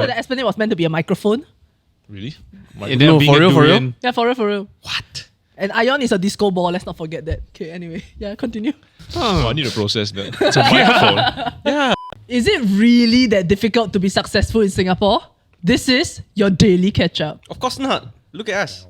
So the Esplanade was meant to be a microphone. Really? No, for real? Yeah, for real. What? And Ion is a disco ball. Let's not forget that. Okay, anyway. Yeah, continue. Oh, I need to process that. It's a microphone. Yeah. Is it really that difficult to be successful in Singapore? This is your daily catch-up. Of course not. Look at us.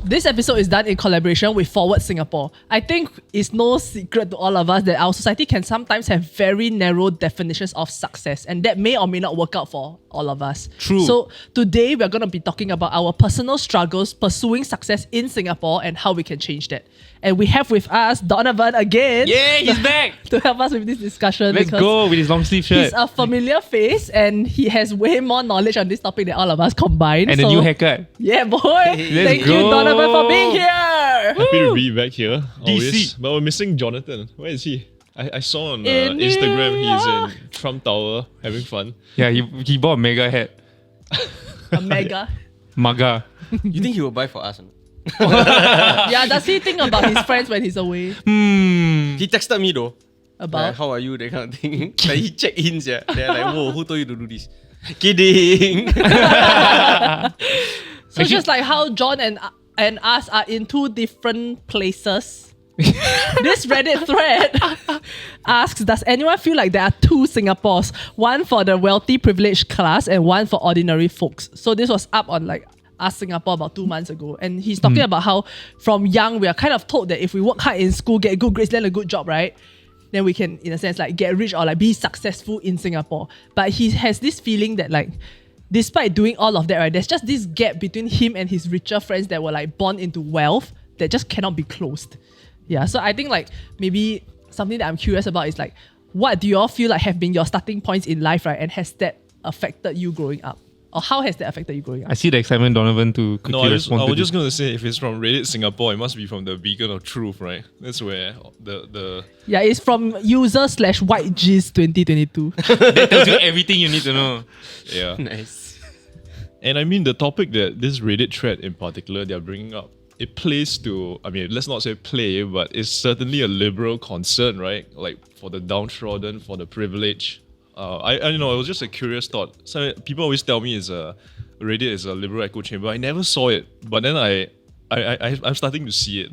This episode is done in collaboration with Forward Singapore. I think it's no secret to all of us that our society can sometimes have very narrow definitions of success, and that may or may not work out for all of us. True. So today we're going to be talking about our personal struggles pursuing success in Singapore and how we can change that. And we have with us Donovan again. Yeah, he's back. To help us with this discussion. Let's go with his long sleeve shirt. He's a familiar face and he has way more knowledge on this topic than all of us combined. And a new haircut. Yeah, boy. Thank you, go. Donovan, for being here. Happy to be back here. Always. DC. But we're missing Jonathan. Where is he? I saw on In Instagram New he's York. in Trump Tower having fun. Yeah, he bought a mega hat. A mega. Maga. You think he will buy for us? Or not? Yeah, does he think about his friends when he's away? He texted me though. About? Like, how are you? That kind of thing. Like he checked in. Yeah. They're like, whoa, who told you to do this? Kidding. So just like how John and us are in two different places. This Reddit thread asks, does anyone feel like there are two Singapores? One for the wealthy privileged class and one for ordinary folks. So this was up on like Ask Singapore about 2 months ago. And he's talking about how from young we are kind of told that if we work hard in school, get good grades, land a good job, right? Then we can, in a sense, like get rich or like be successful in Singapore. But he has this feeling that like, despite doing all of that, right, there's just this gap between him and his richer friends that were like born into wealth that just cannot be closed. Yeah, so I think like maybe something that I'm curious about is like, what do you all feel like have been your starting points in life, right? And has that affected you growing up? Or how has that affected you growing up? I see the excitement, Donovan, to quickly No, I respond was to just this. going to say, if it's from Reddit Singapore, it must be from the Beacon of Truth, right? That's where the Yeah, it's from user/white G's 2022. That tells you everything you need to know. yeah. Nice. And I mean, the topic that this Reddit thread in particular they're bringing up, it plays to, I mean, let's not say play, but it's certainly a liberal concern, right? Like for the downtrodden, for the privileged. I don't know, it was just a curious thought. So people always tell me Reddit is a liberal echo chamber. I never saw it, but then I'm starting to see it.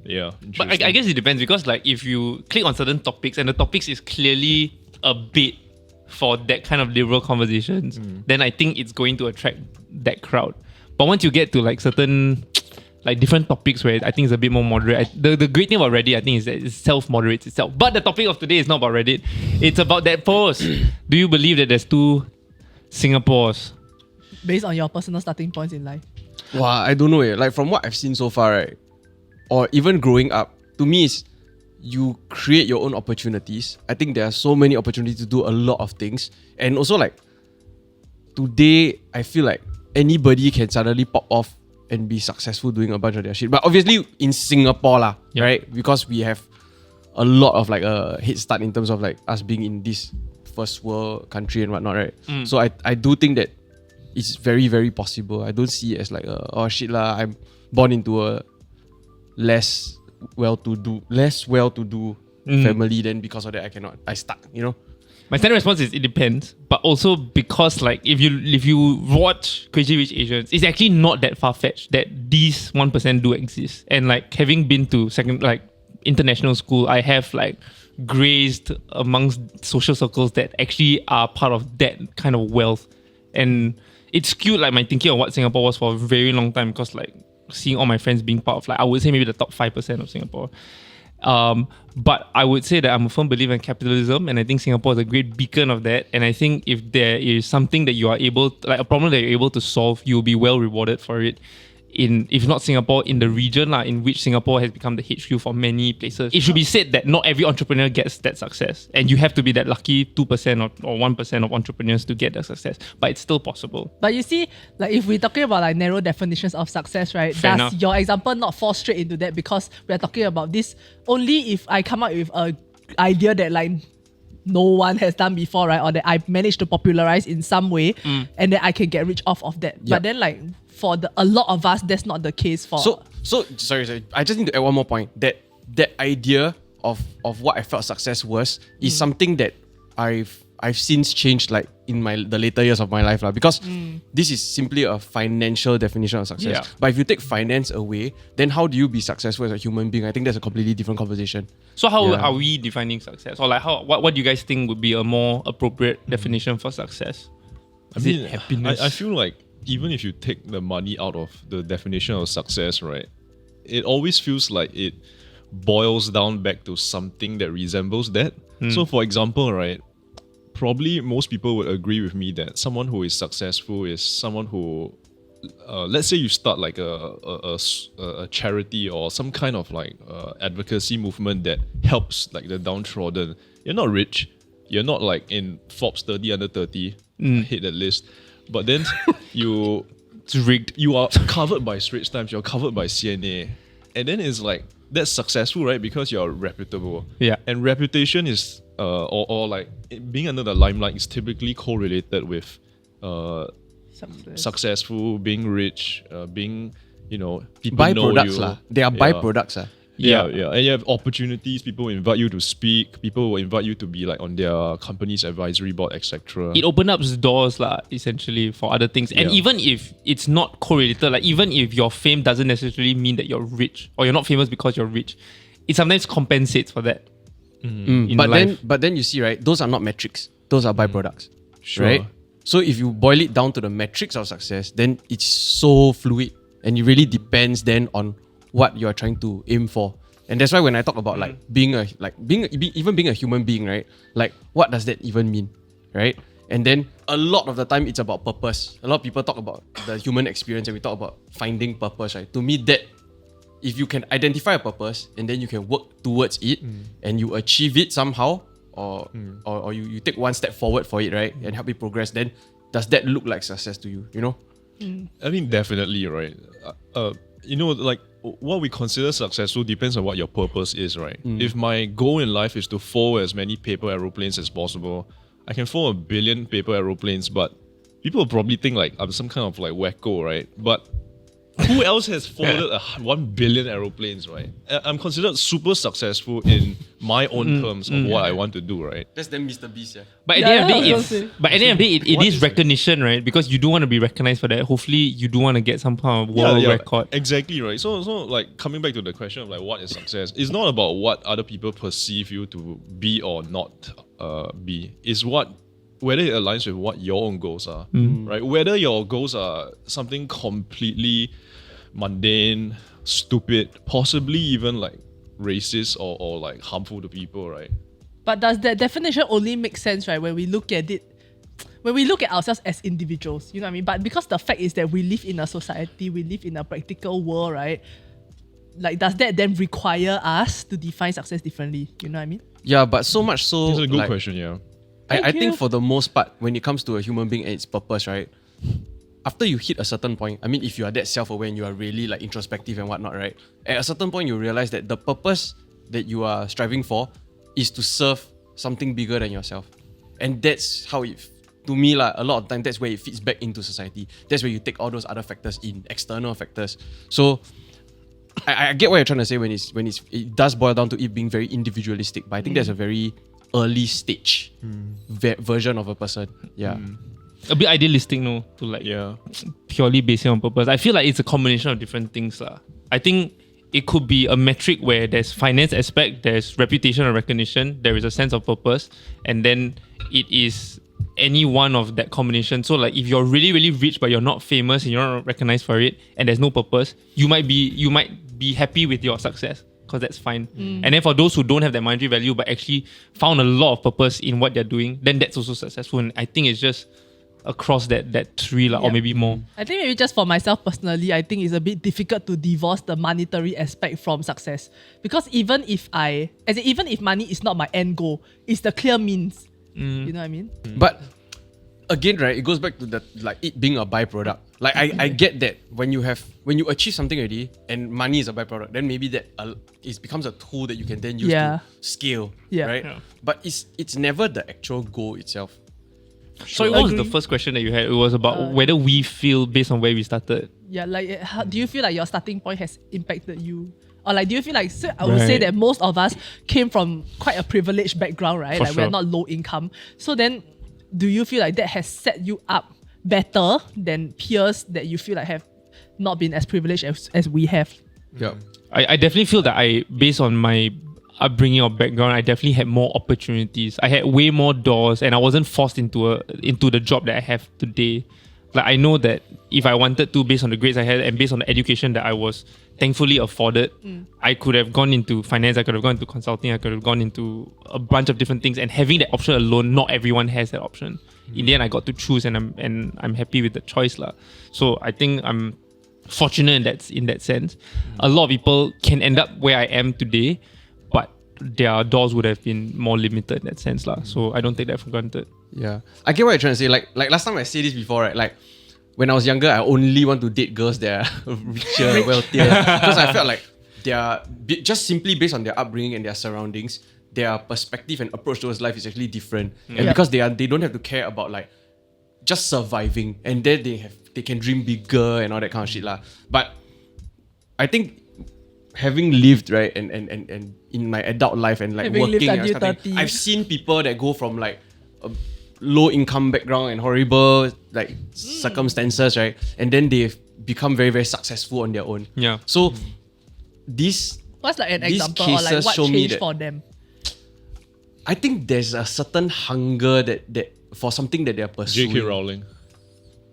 Yeah, But I guess it depends because like if you click on certain topics and the topics is clearly a bait for that kind of liberal conversations, then I think it's going to attract that crowd. But once you get to like certain like different topics where I think it's a bit more moderate. The great thing about Reddit, I think, is that it self-moderates itself. But the topic of today is not about Reddit. It's about that post. Do you believe that there's two Singapores? Based on your personal starting points in life. Wow, I don't know. Like from what I've seen so far, right? Or even growing up, to me is you create your own opportunities. I think there are so many opportunities to do a lot of things. And also like today, I feel like anybody can suddenly pop off and be successful doing a bunch of their shit. But obviously in Singapore lah, Yep. right? Because we have a lot of like a head start in terms of like us being in this first world country and whatnot, right? So I do think that it's very, very possible. I don't see it as like oh shit lah, I'm born into a less well-to-do family, then because of that I stuck, you know? My standard response is it depends, but also because like if you watch Crazy Rich Asians, it's actually not that far-fetched that these 1% do exist. And like having been to international school, I have like grazed amongst social circles that actually are part of that kind of wealth. And it skewed like my thinking of what Singapore was for a very long time because like seeing all my friends being part of like I would say maybe the top 5% of Singapore. But I would say that I'm a firm believer in capitalism, and I think Singapore is a great beacon of that. And I think if there is something that you are able to, like a problem that you're able to solve, you'll be well rewarded for it. If not Singapore, in the region in which Singapore has become the HQ for many places. It should be said that not every entrepreneur gets that success, and you have to be that lucky 2% or 1% of entrepreneurs to get that success, but it's still possible. But you see, like if we're talking about like narrow definitions of success, right? Fair does enough. your example not fall straight into that? Because we're talking about this only if I come up with a idea that like no one has done before, right? Or that I've managed to popularize in some way and then I can get rich off of that. Yeah. But then like for a lot of us, that's not the case for So sorry. I just need to add one more point. That idea of what I felt success was is something that I've since changed like in the later years of my life because this is simply a financial definition of success. Yeah. But if you take finance away, then how do you be successful as a human being? I think that's a completely different conversation. So how are we defining success? Or like what do you guys think would be a more appropriate definition for success? I mean, happiness. I feel like even if you take the money out of the definition of success, right, it always feels like it boils down back to something that resembles that. So for example, right, probably most people would agree with me that someone who is successful is someone who, let's say you start like a charity or some kind of like advocacy movement that helps like the downtrodden. You're not rich. You're not like in Forbes 30 under 30. I hate that list. But then It's rigged. you are covered by Straits Times, you're covered by CNA. And then it's like, that's successful, right? Because you're reputable. Yeah. And reputation is, or like being under the limelight is typically correlated with successful, being rich, being, people know Byproducts you. lah. They are byproducts lah. Yeah. And you have opportunities. People invite you to speak. People will invite you to be like on their company's advisory board, etc. It opens up doors essentially for other things. And even if it's not correlated, like even if your fame doesn't necessarily mean that you're rich or you're not famous because you're rich, it sometimes compensates for that. In life. But then you see, right, those are not metrics. Those are byproducts. Sure. Right? So if you boil it down to the metrics of success, then it's so fluid. And it really depends then on what you're trying to aim for. And that's why when I talk about being a human being, right? Like what does that even mean? Right? And then a lot of the time it's about purpose. A lot of people talk about the human experience and we talk about finding purpose, right? To me, that if you can identify a purpose and then you can work towards it and you achieve it somehow or you take one step forward for it, right? And help it progress, then does that look like success to you? I mean, definitely, right? Like what we consider successful depends on what your purpose is, right? If my goal in life is to forward as many paper aeroplanes as possible, I can forward 1 billion paper aeroplanes, but people will probably think like I'm some kind of like wacko, right? But who else has forwarded 1 billion aeroplanes, right? I'm considered super successful in my own terms of what I want to do, right? That's then Mr. Beast, yeah. But at the end of the day, it is recognition, right? Because you do want to be recognized for that. Hopefully, you do want to get some kind of world record. Exactly, right. So like coming back to the question of like what is success, it's not about what other people perceive you to be or not be. It's whether it aligns with what your own goals are, right? Whether your goals are something completely mundane, stupid, possibly even like racist or like harmful to people, right? But does that definition only make sense, right, when we look at it, when we look at ourselves as individuals, you know what I mean? But because the fact is that we live in a society, we live in a practical world, right? Like, does that then require us to define success differently? You know what I mean? Yeah, but so much so... It's a good question, yeah. I think for the most part, when it comes to a human being and its purpose, right? After you hit a certain point, I mean, if you are that self-aware and you are really like introspective and whatnot, right? At a certain point, you realize that the purpose that you are striving for is to serve something bigger than yourself. And that's how it, to me, like, a lot of time, that's where it fits back into society. That's where you take all those other factors in, external factors. So I get what you're trying to say when it does boil down to it being very individualistic, but I think that's a very early stage version of a person. Yeah. A bit idealistic, no? To like purely based on purpose. I feel like it's a combination of different things. I think it could be a metric where there's finance aspect, there's reputation and recognition, there is a sense of purpose, and then it is any one of that combination. So like if you're really, really rich but you're not famous and you're not recognized for it and there's no purpose, you might be happy with your success because that's fine. And then for those who don't have that monetary value but actually found a lot of purpose in what they're doing, then that's also successful. And I think it's just across that tree or maybe more. I think maybe just for myself personally, I think it's a bit difficult to divorce the monetary aspect from success. Because even if money is not my end goal, it's the clear means. You know what I mean? But again, right, it goes back to the like it being a byproduct. Like I get that when you achieve something already and money is a byproduct, then maybe that it becomes a tool that you can then use to scale, right? Yeah. But it's never the actual goal itself. So what was the first question that you had? It was about whether we feel based on where we started. Yeah, like how, do you feel like your starting point has impacted you? Or like do you feel like, so I would say that most of us came from quite a privileged background, right? For like sure. we're not low income. So then do you feel like that has set you up better than peers that you feel like have not been as privileged as we have? Yeah. I definitely feel that based on my upbringing or background, I definitely had more opportunities. I had way more doors, and I wasn't forced into the job that I have today. Like I know that if I wanted to, based on the grades I had and based on the education that I was thankfully afforded, I could have gone into finance, I could have gone into consulting, I could have gone into a bunch of different things. And having that option alone, not everyone has that option. In the end, I got to choose, and I'm happy with the choice lah. So I think I'm fortunate in that sense. A lot of people can end up where I am today, but their doors would have been more limited in that sense lah. So I don't take that for granted. Yeah, I get what you're trying to say. Like last time I said this before, right? Like when I was younger, I only want to date girls that are richer, wealthier, because I felt like they are just simply based on their upbringing and their surroundings, their perspective and approach towards life is actually different. And because they don't have to care about like just surviving, and then they can dream bigger and all that kind of shit lah. But I think having lived, right, and in my adult life and like Having lived working, and until stuff, 30. I've seen people that go from like a low income background and horrible like circumstances, right, and then they've become very, very successful on their own. Yeah. So these What's like an these example or like cases what show me changed that for them? I think there's a certain hunger that for something that they're pursuing. J.K. Rowling.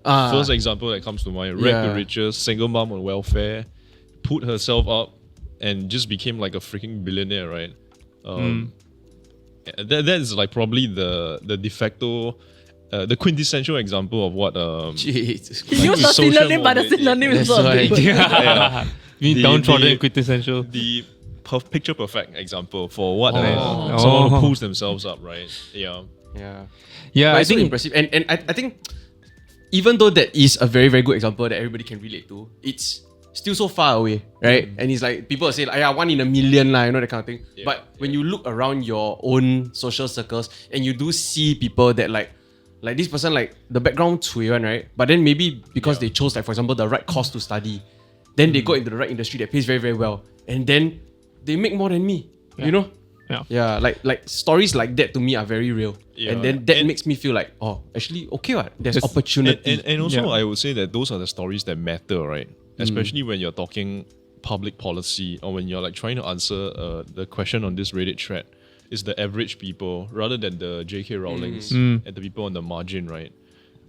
Ah, First example that comes to mind. Ragged Yeah. to riches, single mom on welfare, put herself up and just became like a freaking billionaire, right? That is like probably the de facto, the quintessential example of what Jesus. He used a social synonym, but the mobility. synonym is That's not why. good. Yeah. You mean The- downtrodden the- and quintessential. the picture perfect example for what Oh. someone who Oh. pulls themselves up, right? Yeah. Yeah. Yeah, But I it's so think impressive. And I think even though that is a very, very good example that everybody can relate to, it's still so far away, right? And it's like people say, like, yeah, 1 in a million, you know, that kind of thing. Yeah, But when you look around your own social circles and you do see people that like this person, like the background cui one, right? But then maybe because they chose, like, for example, the right course to study, then they got into the right industry that pays very, very well. And then they make more than me, you know? Yeah. Yeah, like stories like that to me are very real. Yeah. And then that And- makes me feel like, oh, actually, okay, what? There's Just- opportunity. And also, Yeah. I would say that those are the stories that matter, right? Especially when you're talking public policy or when you're like trying to answer the question on this Reddit thread. Is the average people rather than the J.K. Rowlings and the people on the margin, right?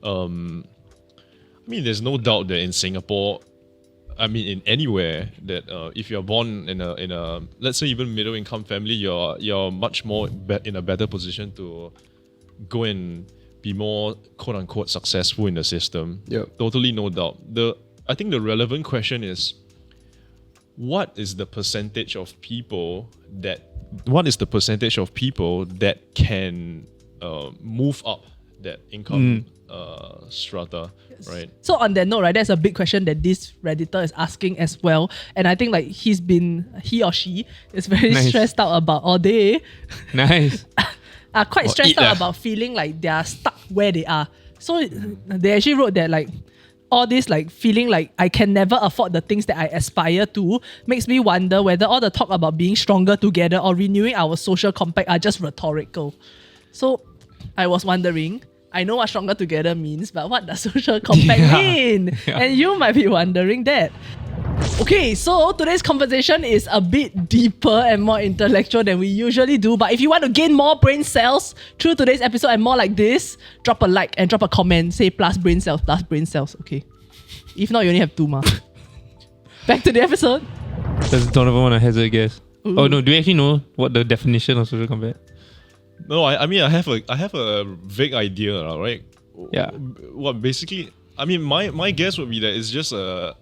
I mean, there's no doubt that in Singapore, I mean, in anywhere that if you're born in a let's say even middle income family, you're much more in a better position to go and be more quote unquote successful in the system. Yep. Totally no doubt. I think the relevant question is, what is the percentage of people that can move up that income strata, right? So on that note, right, that's a big question that this Redditor is asking as well. And I think like he or she is very Nice. stressed out about all day. nice. Are quite Or stressed eat out lah. about feeling like they are stuck where they are. So they actually wrote that like all this like feeling like I can never afford the things that I aspire to makes me wonder whether all the talk about being stronger together or renewing our social compact are just rhetorical. So I was wondering, I know what stronger together means, but what does social compact mean? And you might be wondering that. Okay, so today's conversation is a bit deeper and more intellectual than we usually do. But if you want to gain more brain cells through today's episode and more like this, drop a like and drop a comment. Say plus brain cells, okay? If not, you only have 2 more. Back to the episode. Does Donovan want to hazard a guess? Ooh. Oh no, do you actually know what the definition of social compact? No, I mean I have a vague idea, right? Yeah. What basically, I mean my guess would be that it's just a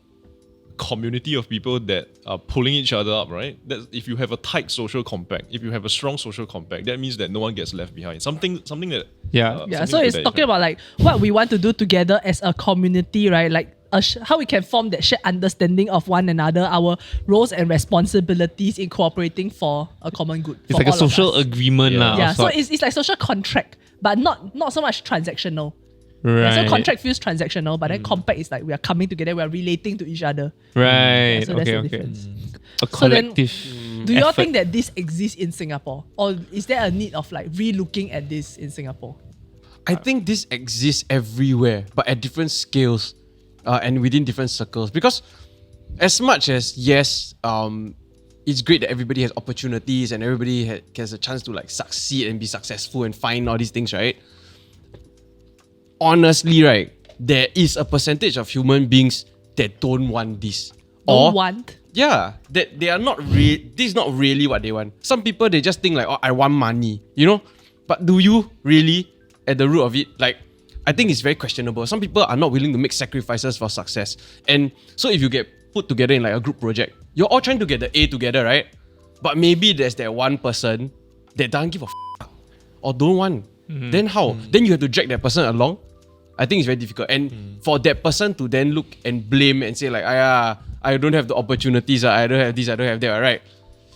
community of people that are pulling each other up, right? That if you have a tight social compact, if you have a strong social compact, that means that no one gets left behind. Something that Yeah. Yeah, something so like it's that, talking about like what we want to do together as a community, right? Like how we can form that shared understanding of one another, our roles and responsibilities in cooperating for a common good. It's for like a all of social us. agreement Yeah. lah. Yeah, of so sorts. it's like social contract, but not so much transactional. Right. So contract feels transactional, but then compact is like we are coming together, we are relating to each other. Right. So that's okay. the difference. A So then, collective. Do you all effort. think that this exists in Singapore? Or is there a need of like re-looking at this in Singapore? I think this exists everywhere, but at different scales and within different circles. Because as much as, yes, it's great that everybody has opportunities and everybody has a chance to like succeed and be successful and find all these things, right? Honestly, right, there is a percentage of human beings that don't want this. Don't want? Yeah, that they are not this is not really what they want. Some people, they just think like, oh, I want money, you know? But do you really, at the root of it, like, I think it's very questionable. Some people are not willing to make sacrifices for success. And so if you get put together in like a group project, you're all trying to get the A together, right? But maybe there's that one person that doesn't give a or don't want. Then how? Then you have to drag that person along. I think it's very difficult. And for that person to then look and blame and say like, I don't have the opportunities, I don't have this, I don't have that, right?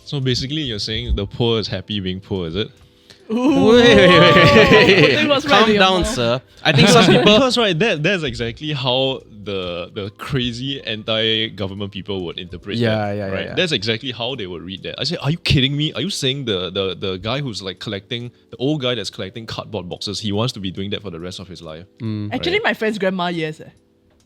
So basically, you're saying the poor is happy being poor, is it? It was right Calm in your down, mouth. sir. I think some people... Because right, that's exactly how the crazy anti-government people would interpret that. Right? Yeah. That's exactly how they would read that. I say, are you kidding me? Are you saying the guy who's like collecting, the old guy that's collecting cardboard boxes, he wants to be doing that for the rest of his life? Actually, my friend's grandma, yes.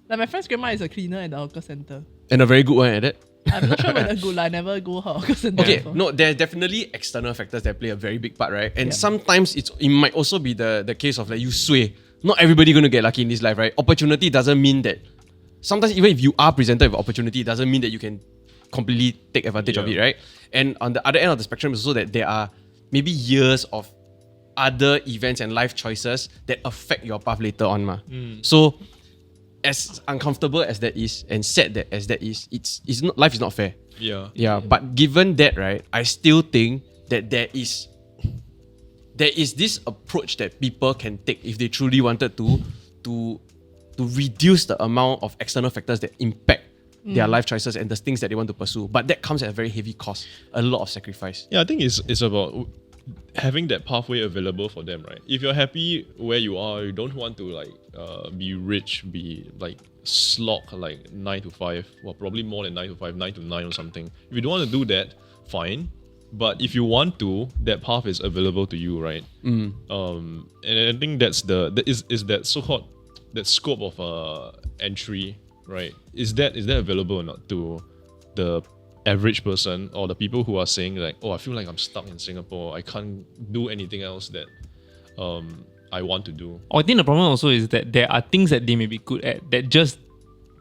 Like my friend's grandma is a cleaner at the hawker center. And a very good one at that. I'm not sure whether good, I never go her hawker center. Okay, before. no, there's definitely external factors that play a very big part, right? And sometimes it might also be the case of like you sway. Not everybody gonna get lucky in this life, right? Opportunity doesn't mean that. Sometimes even if you are presented with opportunity, it doesn't mean that you can completely take advantage of it, right? And on the other end of the spectrum is also that there are maybe years of other events and life choices that affect your path later on, So as uncomfortable as that is and sad that as that is, it's not, life is not fair. Yeah. But given that, right, I still think that there is this approach that people can take if they truly wanted to reduce the amount of external factors that impact their life choices and the things that they want to pursue. But that comes at a very heavy cost, a lot of sacrifice. Yeah, I think it's about having that pathway available for them, right? If you're happy where you are, you don't want to like be rich, be like slog like 9 to 5, well probably more than 9 to 5, 9 to 9 or something. If you don't want to do that, fine. But if you want to, that path is available to you, right? And I think that's is that so-called that scope of entry, right? Is that available or not to the average person or the people who are saying like, oh, I feel like I'm stuck in Singapore, I can't do anything else that I want to do. I think the problem also is that there are things that they may be good at that just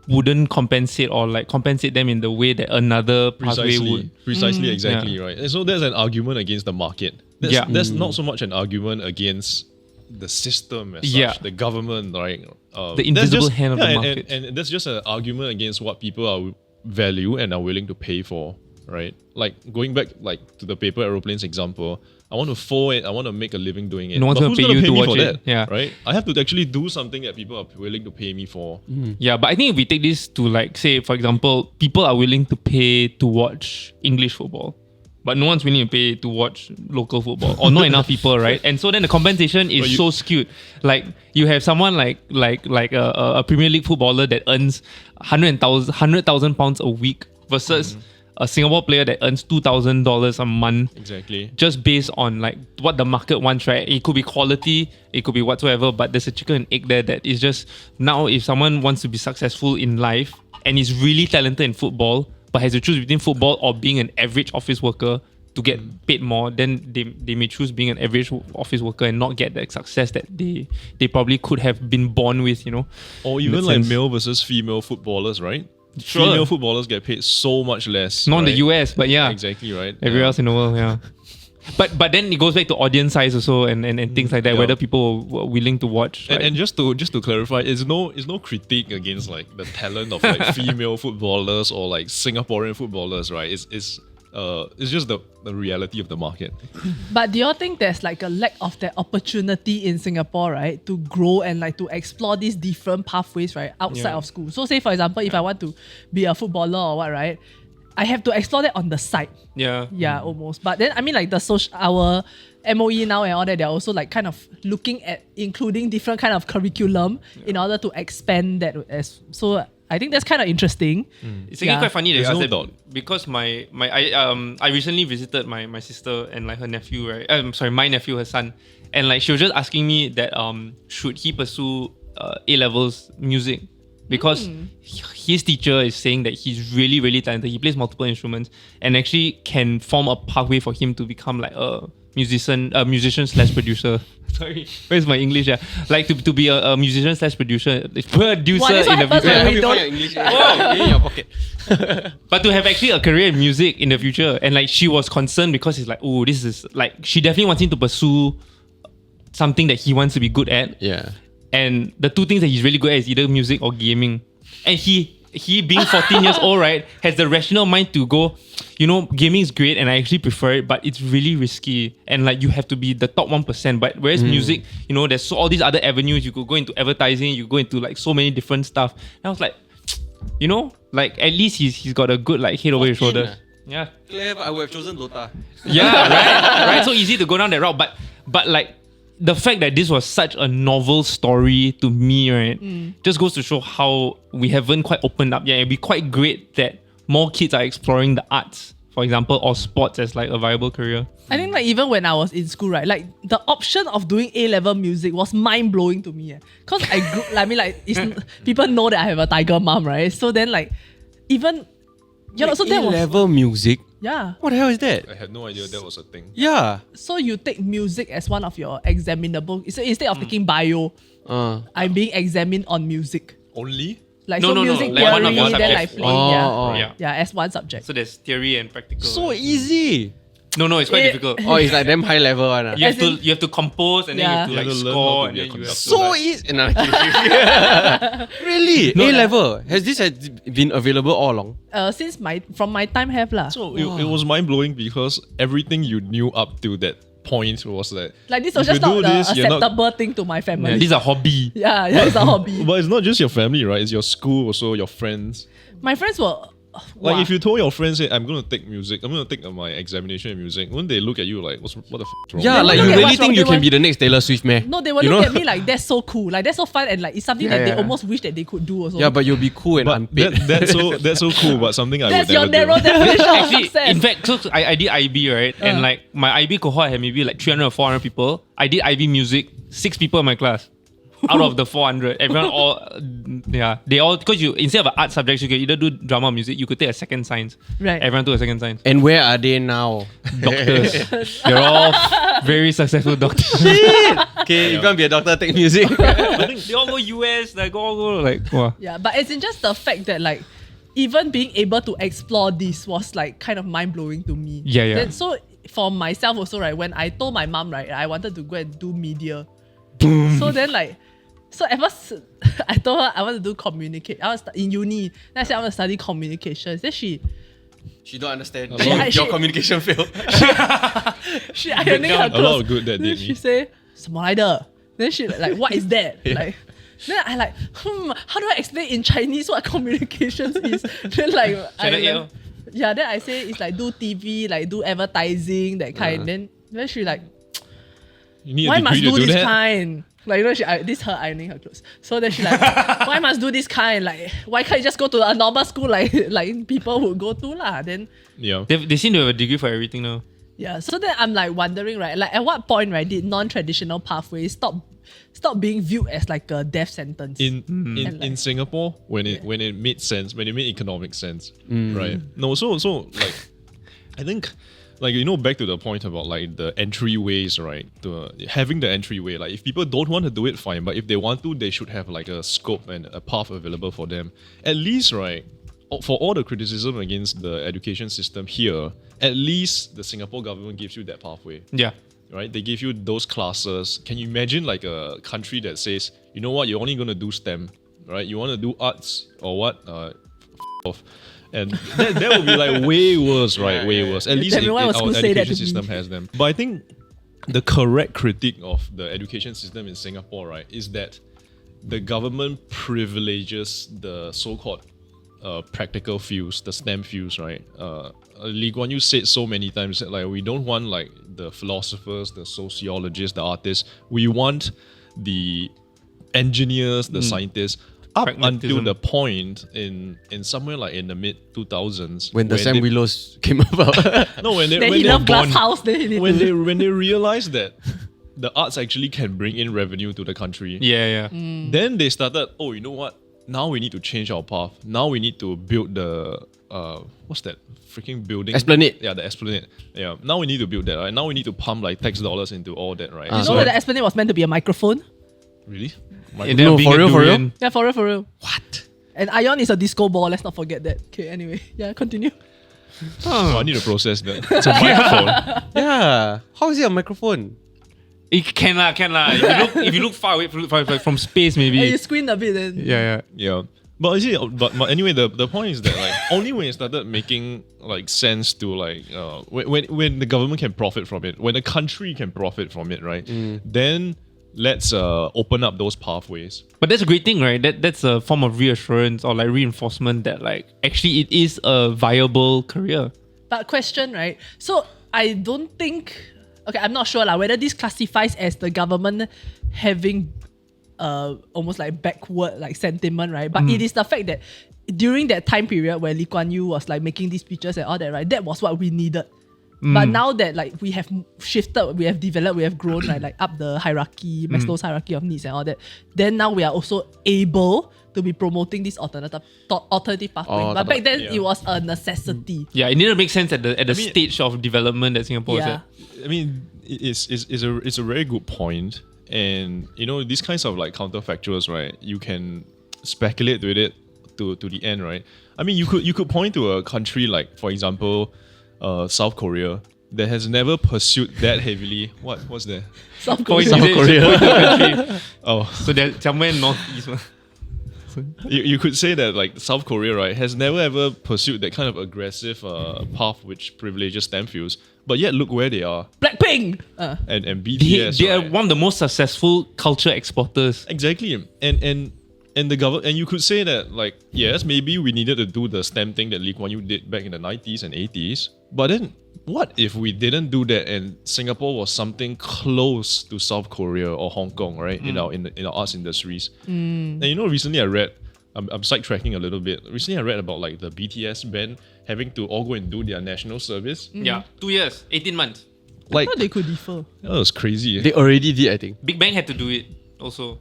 wouldn't compensate or like compensate them in the way that another pathway would. Precisely, exactly, right. And so there's an argument against the market. That's not so much an argument against the system as such, the government, right? The invisible hand of the market. And that's just an argument against what people are value and are willing to pay for, right? Like going back like to the paper aeroplanes example, I want to fold it, I want to make a living doing it. No one's but gonna who's pay you gonna to me watch for it. that? Yeah. Right? I have to actually do something that people are willing to pay me for. Yeah, but I think if we take this to like, say, for example, people are willing to pay to watch English football, but no one's willing to pay to watch local football, or not enough people, right? And so then the compensation is so skewed. Like you have someone like a Premier League footballer that earns 100,000 pounds a week versus a Singapore player that earns $2,000 a month. Exactly. Just based on like what the market wants, right? It could be quality, it could be whatsoever, but there's a chicken and egg there that is just now if someone wants to be successful in life and is really talented in football, but has to choose between football or being an average office worker to get paid more, then they may choose being an average office worker and not get the success that they probably could have been born with, you know? Or even like male versus female footballers, right? Sure. Female footballers get paid so much less. Not in the US, but yeah. Exactly, right? Everywhere else in the world, yeah. But then it goes back to audience size also and things like that, whether people were willing to watch. Right? And just to clarify, it's no critique against like the talent of like female footballers or like Singaporean footballers, right? It's just the reality of the market. But do you all think there's like a lack of that opportunity in Singapore, right, to grow and like to explore these different pathways, right, outside of school? So say for example, if I want to be a footballer or what, right, I have to explore that on the side. Yeah. Yeah, almost. But then I mean like our MOE now and all that, they're also like kind of looking at including different kind of curriculum in order to expand that so I think that's kind of interesting. It's actually quite funny that you There's asked no that doubt. because I recently visited my sister and like her nephew, right? My nephew, her son, and like she was just asking me that should he pursue A levels music because his teacher is saying that he's really really talented. He plays multiple instruments and actually can form a pathway for him to become like a musician slash producer. Sorry, where's my English? Yeah, like to be a musician slash producer Wow, this in what the happens future. when we You don't- find your English in your pocket. But to have actually a career in music in the future, and like she was concerned because it's like, oh, this is like she definitely wants him to pursue something that he wants to be good at. Yeah. And the two things that he's really good at is either music or gaming. And he being 14 years old, right, has the rational mind to go, you know, gaming is great and I actually prefer it, but it's really risky. And like you have to be the top 1%. But whereas music, you know, there's all these other avenues. You could go into advertising, you go into like so many different stuff. And I was like, you know, like at least he's got a good like head over his 14, shoulder. Yeah. Clever, I would have chosen Dota. Yeah, right. So easy to go down that route. But like the fact that this was such a novel story to me, right, just goes to show how we haven't quite opened up yet. It'd be quite great that more kids are exploring the arts, for example, or sports as like a viable career. I think like even when I was in school, right, like the option of doing A-level music was mind-blowing to me. Because I grew, I mean like people know that I have a tiger mom, right? So then like even so that was A-level music? yeah. What the hell is that? I had no idea that was a thing. Yeah. So you take music as one of your examinable. So instead of taking bio, I'm being examined on music. Only? Like No, so no, no, music like one of your theory, then like subjects. playing, Oh. Yeah. yeah, as one subject. So there's theory and practical. So easy. No, it's quite It- difficult. Oh, it's like them high level one. You have As in- to compose and then you have to You like have to learn score how to and be a then you have to So like, easy. No, really? No, A-level. Has this been available all along? Since from my time have lah. So it was mind blowing because everything you knew up to that point was that Like this was if just you not do the this, you're not- acceptable thing to my family. this is a hobby. Yeah, it's a hobby. But it's not just your family, right? It's your school, also your friends. My friends were Like wow. if you told your friends, "Hey, I'm gonna take music. I'm gonna take my examination in music," wouldn't they look at you like, "What the f wrong?" Yeah, They like won't you look at really what's think wrong, you they can won't- be the next Taylor Swift, man? No, they will You look know? at me like that's so cool, like that's so fun, and like it's something Yeah, that they yeah. almost wish that they could do also. Yeah, but you'll be cool and But unpaid. that's so cool. But something I that's would your never narrow do. definition of Actually, success. in fact, so I did IB, right? And like my IB cohort had maybe like 300 or 400 people. I did IB music, 6 people in my class. Out of the 400, everyone they all, because you, instead of an art subject, you could either do drama or music, you could take a second science. Right. Everyone took a second science. And where are they now? Doctors. They're all very successful doctors. Okay, you can't be a doctor, take music. I think they all go US, like all go like, wow. Yeah, but it's in just the fact that like even being able to explore this was like kind of mind blowing to me. Yeah. Then, so for myself also, right, when I told my mom, right, I wanted to go and do media. So then like, so at first I told her I want to do communicate. I was in uni. Then I said I want to study communications. Then she She don't understand. lot of- Your communication failed. ironing her A lot clothes. of good that Then did she me. say 什么来的? Then she like what is that? Like then I like how do I explain in Chinese what communications is? Then like Channel A. yeah, then I say it's like do TV, like do advertising, that kind. Then she like You need why a must degree to do do this that. kind? Like, you know, this her ironing her clothes. So then she like, why must do this kind? Like, why can't you just go to a normal school like people would go to lah? Then Yeah. They seem to have a degree for everything now. yeah. So then I'm like wondering, right? Like, at what point, right, did non-traditional pathways stop being viewed as like a death sentence? In like- Singapore, when it made sense, when it made economic sense, right? No, so like, I think, like, you know, back to the point about like the entryways, right? Having the entryway, like if people don't want to do it, fine. But if they want to, they should have like a scope and a path available for them. At least, right? For all the criticism against the education system here, at least the Singapore government gives you that pathway. Yeah. Right? They give you those classes. Can you imagine like a country that says, you know what, you're only going to do STEM, right? You want to do arts or what? Off. And that would be like way worse, right? Way worse. At least Tell me why our would school say that education to me? system has them. But I think the correct critique of the education system in Singapore, right, is that the government privileges the so-called practical fields, the STEM fields, right? Lee Kuan Yew said so many times that like we don't want like the philosophers, the sociologists, the artists. We want the engineers, the scientists. Up until the point in somewhere like in the mid 2000s When the Sam Willows came about. no when they Then when he they loved born, Glass House. Then he when need to. they realized that the arts actually can bring in revenue to the country. Yeah. Then they started, oh, you know what? Now we need to change our path. Now we need to build the what's that freaking building? Esplanade. Yeah, the Esplanade. Yeah. Now we need to build that, right? Now we need to pump like tax dollars into all that, right? You know that the Esplanade was meant to be a microphone? Really? And then No, being for a real, for real? durian. Yeah, for real. What? And Ion is a disco ball. Let's not forget that. Okay, anyway. Yeah, continue. Oh, I need to process that. It's a microphone. Yeah. How is it a microphone? It can lah. If you look far away from space, maybe. And you squint a bit then. Yeah. Yeah. But you see, but anyway, the point is that like only when it started making like sense to like when the government can profit from it, when the country can profit from it, right? Then let's open up those pathways. But that's a great thing, right? That's a form of reassurance or like reinforcement that like actually it is a viable career. But question, right? So I don't think, okay, I'm not sure whether this classifies as the government having almost like backward like sentiment, right? But it is the fact that during that time period where Lee Kuan Yew was like making these speeches and all that, right? That was what we needed. But now that like we have shifted, we have developed, we have grown, right? Like up the hierarchy, Maslow's hierarchy of needs and all that. Then now we are also able to be promoting this alternative pathway. But back then it was a necessity. Yeah, it needed to make sense at the stage of development that Singapore is Yeah. at. I mean, it's a very good point. And you know, these kinds of like counterfactuals, right? You can speculate with it to the end, right? I mean, you could point to a country like, for example, South Korea that has never pursued that heavily. What's that? South Point Korea. is it? Point to the country. Oh, So they're somewhere northeast. you could say that like South Korea, right, has never ever pursued that kind of aggressive path which privileges STEM fields. But yet, look where they are, Blackpink. and BTS. They are right? one of the most successful culture exporters. Exactly, and the government, and you could say that like yes, maybe we needed to do the STEM thing that Lee Kuan Yew did back in the 90s and 80s. But then, what if we didn't do that and Singapore was something close to South Korea or Hong Kong, right? In our arts industries. And you know, recently I read. I'm sidetracking a little bit. Recently I read about like the BTS band having to all go and do their national service. Yeah, 2 years, 18 months. Like How they could differ? that was crazy. They already did, I think. Big Bang had to do it also.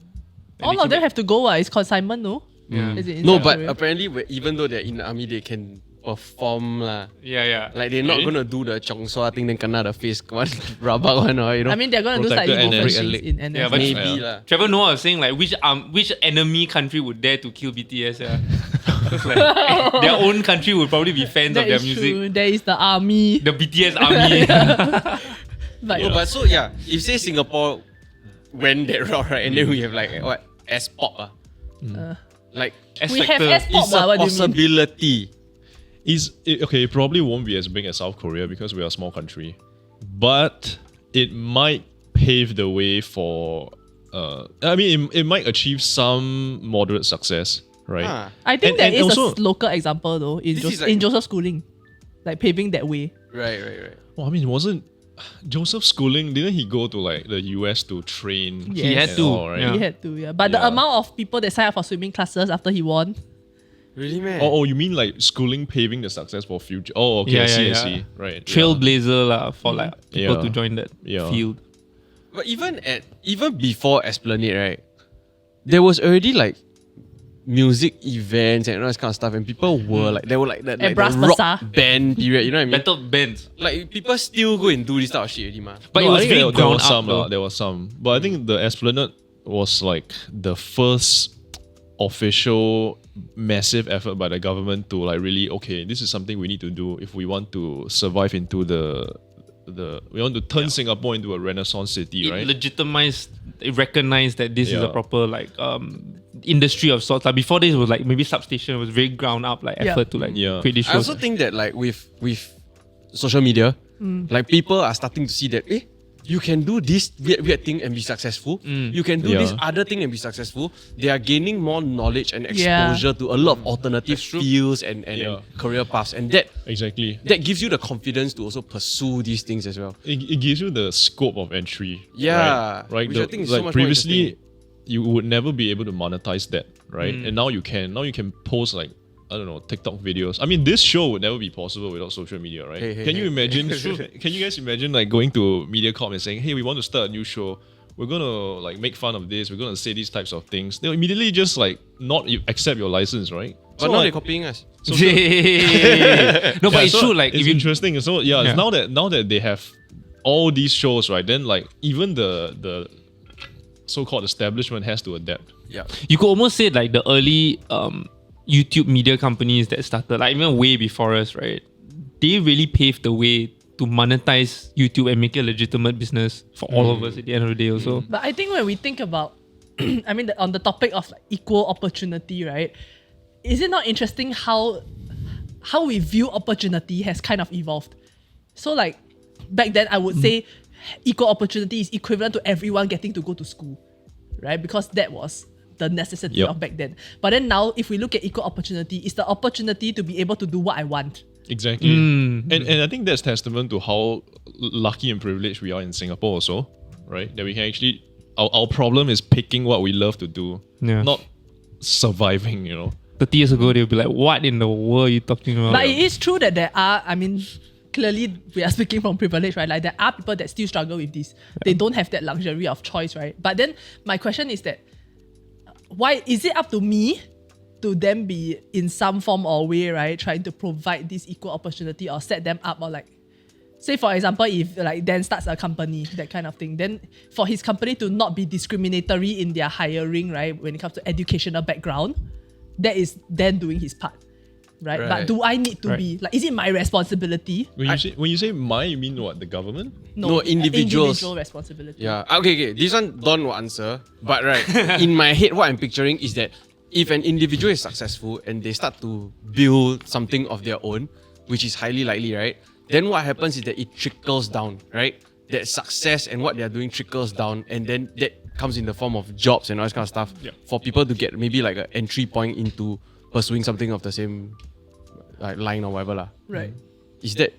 And All they of them came have to go. It's consignment, no? Yeah. Is it in No, South but Korea? apparently, even though they're in the army, they can perform lah. Yeah. Like they're not Really? gonna do the chong sua thing, then kena the face one rabak one, or you know. I mean, they're going to do Protect slightly the more NS. things in NS. Yeah, but maybe lah. Trevor Noah was saying like which enemy country would dare to kill BTS? Yeah, It's like, their own country would probably be fans That of their is music. true. There is the army. The BTS army. But No, but so yeah, if say Singapore went that route, right, and then we have like what S-pop, like we have X-Factor. S-pop, it's a what do you mean? possibility. Okay, it probably won't be as big as South Korea because we are a small country, but it might pave the way for. I mean, it might achieve some moderate success, right? Ah. I think And- there and is also- a local example though in, This is like- in Joseph Schooling, like paving that way. Right. Well, I mean, wasn't Joseph Schooling? Didn't he go to like the US to train? Yes. He had and to, all, right? yeah. He had to, yeah. But the Yeah. amount of people that signed up for swimming classes after he won, Really, man? Oh, you mean like Schooling paving the success for future? Oh, okay, Yeah, I see, yeah, I see. yeah. Right. Trailblazer lah for like people Yeah. to join that Yeah. field. But even before Esplanade, right, there was already like music events and all this kind of stuff, and people were like, they were like the Brass rock Bazaar. band period. You know what I mean? Battle bands. Like people still go and do this type of shit already, man. But No, it I was think very there ground was up some, though. there was some. But I think the Esplanade was like the first official massive effort by the government to like really, okay, this is something we need to do if we want to survive into we want to turn Singapore into a Renaissance city, It right? legitimized, it recognized that this is a Yeah. proper like industry of sorts. Like before this it was like maybe substation, it was very ground up like Yeah. effort to like Yeah. create these I shows. also think that like with social media, like people are starting to see that you can do this weird thing and be successful. You can do this other thing and be successful. They are gaining more knowledge and exposure to a lot of alternative fields and career paths. And that gives you the confidence to also pursue these things as well. It gives you the scope of entry. Yeah. Right? Which I think is like so much previously, you would never be able to monetize that, right? And now you can. Now you can post like, I don't know, TikTok videos. I mean, this show would never be possible without social media, right? Can you imagine? Can you guys imagine like going to MediaCorp and saying, "Hey, we want to start a new show. We're gonna like make fun of this. We're gonna say these types of things." They'll immediately just like not accept your license, right? But now they're copying us. No, but it's true. Like, it's if you, interesting. So it's now that they have all these shows, right? Then like even the so-called establishment has to adapt. Yeah. you could almost say like the early YouTube media companies that started, like even way before us, right? They really paved the way to monetize YouTube and make it a legitimate business for all of us at the end of the day also. But I think when we think about, I mean, on the topic of like equal opportunity, right? Is it not interesting how we view opportunity has kind of evolved? So like back then, I would say equal opportunity is equivalent to everyone getting to go to school, right? Because that was the necessity of back then. But then now, if we look at equal opportunity, it's the opportunity to be able to do what I want. Exactly. And I think that's testament to how lucky and privileged we are in Singapore also, right? That we can actually, our problem is picking what we love to do, not surviving, 30 years ago, they'll be like, what in the world are you talking about? But it is true that there are, I mean, clearly we are speaking from privilege, right? Like there are people that still struggle with this. They don't have that luxury of choice, right? But then my question is that, why is it up to me to then be in some form or way, right, trying to provide this equal opportunity or set them up, or like, say for example, if like Dan starts a company, that kind of thing, then for his company to not be discriminatory in their hiring, right, when it comes to educational background, that is Dan doing his part, right? But do I need to be like, is it my responsibility? When you say my, you mean what? The government? No, individuals. Individual responsibility. Yeah. Okay. This one Don will answer. But right, in my head, what I'm picturing is that if an individual is successful and they start to build something of their own, which is highly likely, right? Then what happens is that it trickles down, right? That success and what they're doing trickles down, and then that comes in the form of jobs and all this kind of stuff for people to get maybe like an entry point into pursuing something of the same like line or whatever lah. Right. Is that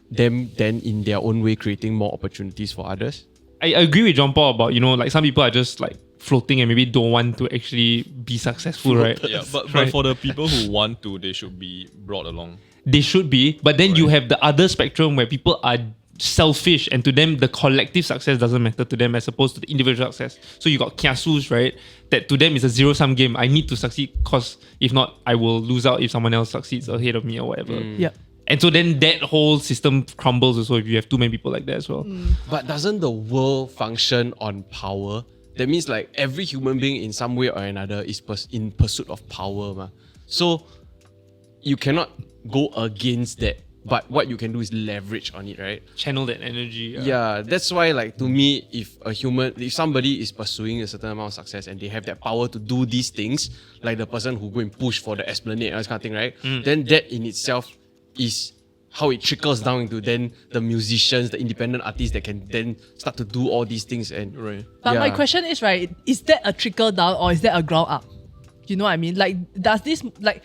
them then in their own way creating more opportunities for others? I agree with John Paul about, like some people are just like floating and maybe don't want to actually be successful, right? Yeah, but for the people who want to, they should be brought along. They should be, but then you have the other spectrum where people are selfish and to them the collective success doesn't matter to them as opposed to the individual success. So you got kiasus, right? That to them is a zero-sum game. I need to succeed because if not, I will lose out if someone else succeeds ahead of me or whatever. Yeah. And so then that whole system crumbles also if you have too many people like that as well. But doesn't the world function on power? That means like every human being in some way or another is in pursuit of power. Ma. So you cannot go against that. But what you can do is leverage on it, right? Channel that energy. Yeah, that's why like to me, if somebody is pursuing a certain amount of success and they have that power to do these things, like the person who go and push for the Esplanade and this kind of thing, right? Then that in itself is how it trickles down into then the musicians, the independent artists that can then start to do all these things. And But my question is, right, is that a trickle down or is that a ground up? You know what I mean? Like, does this like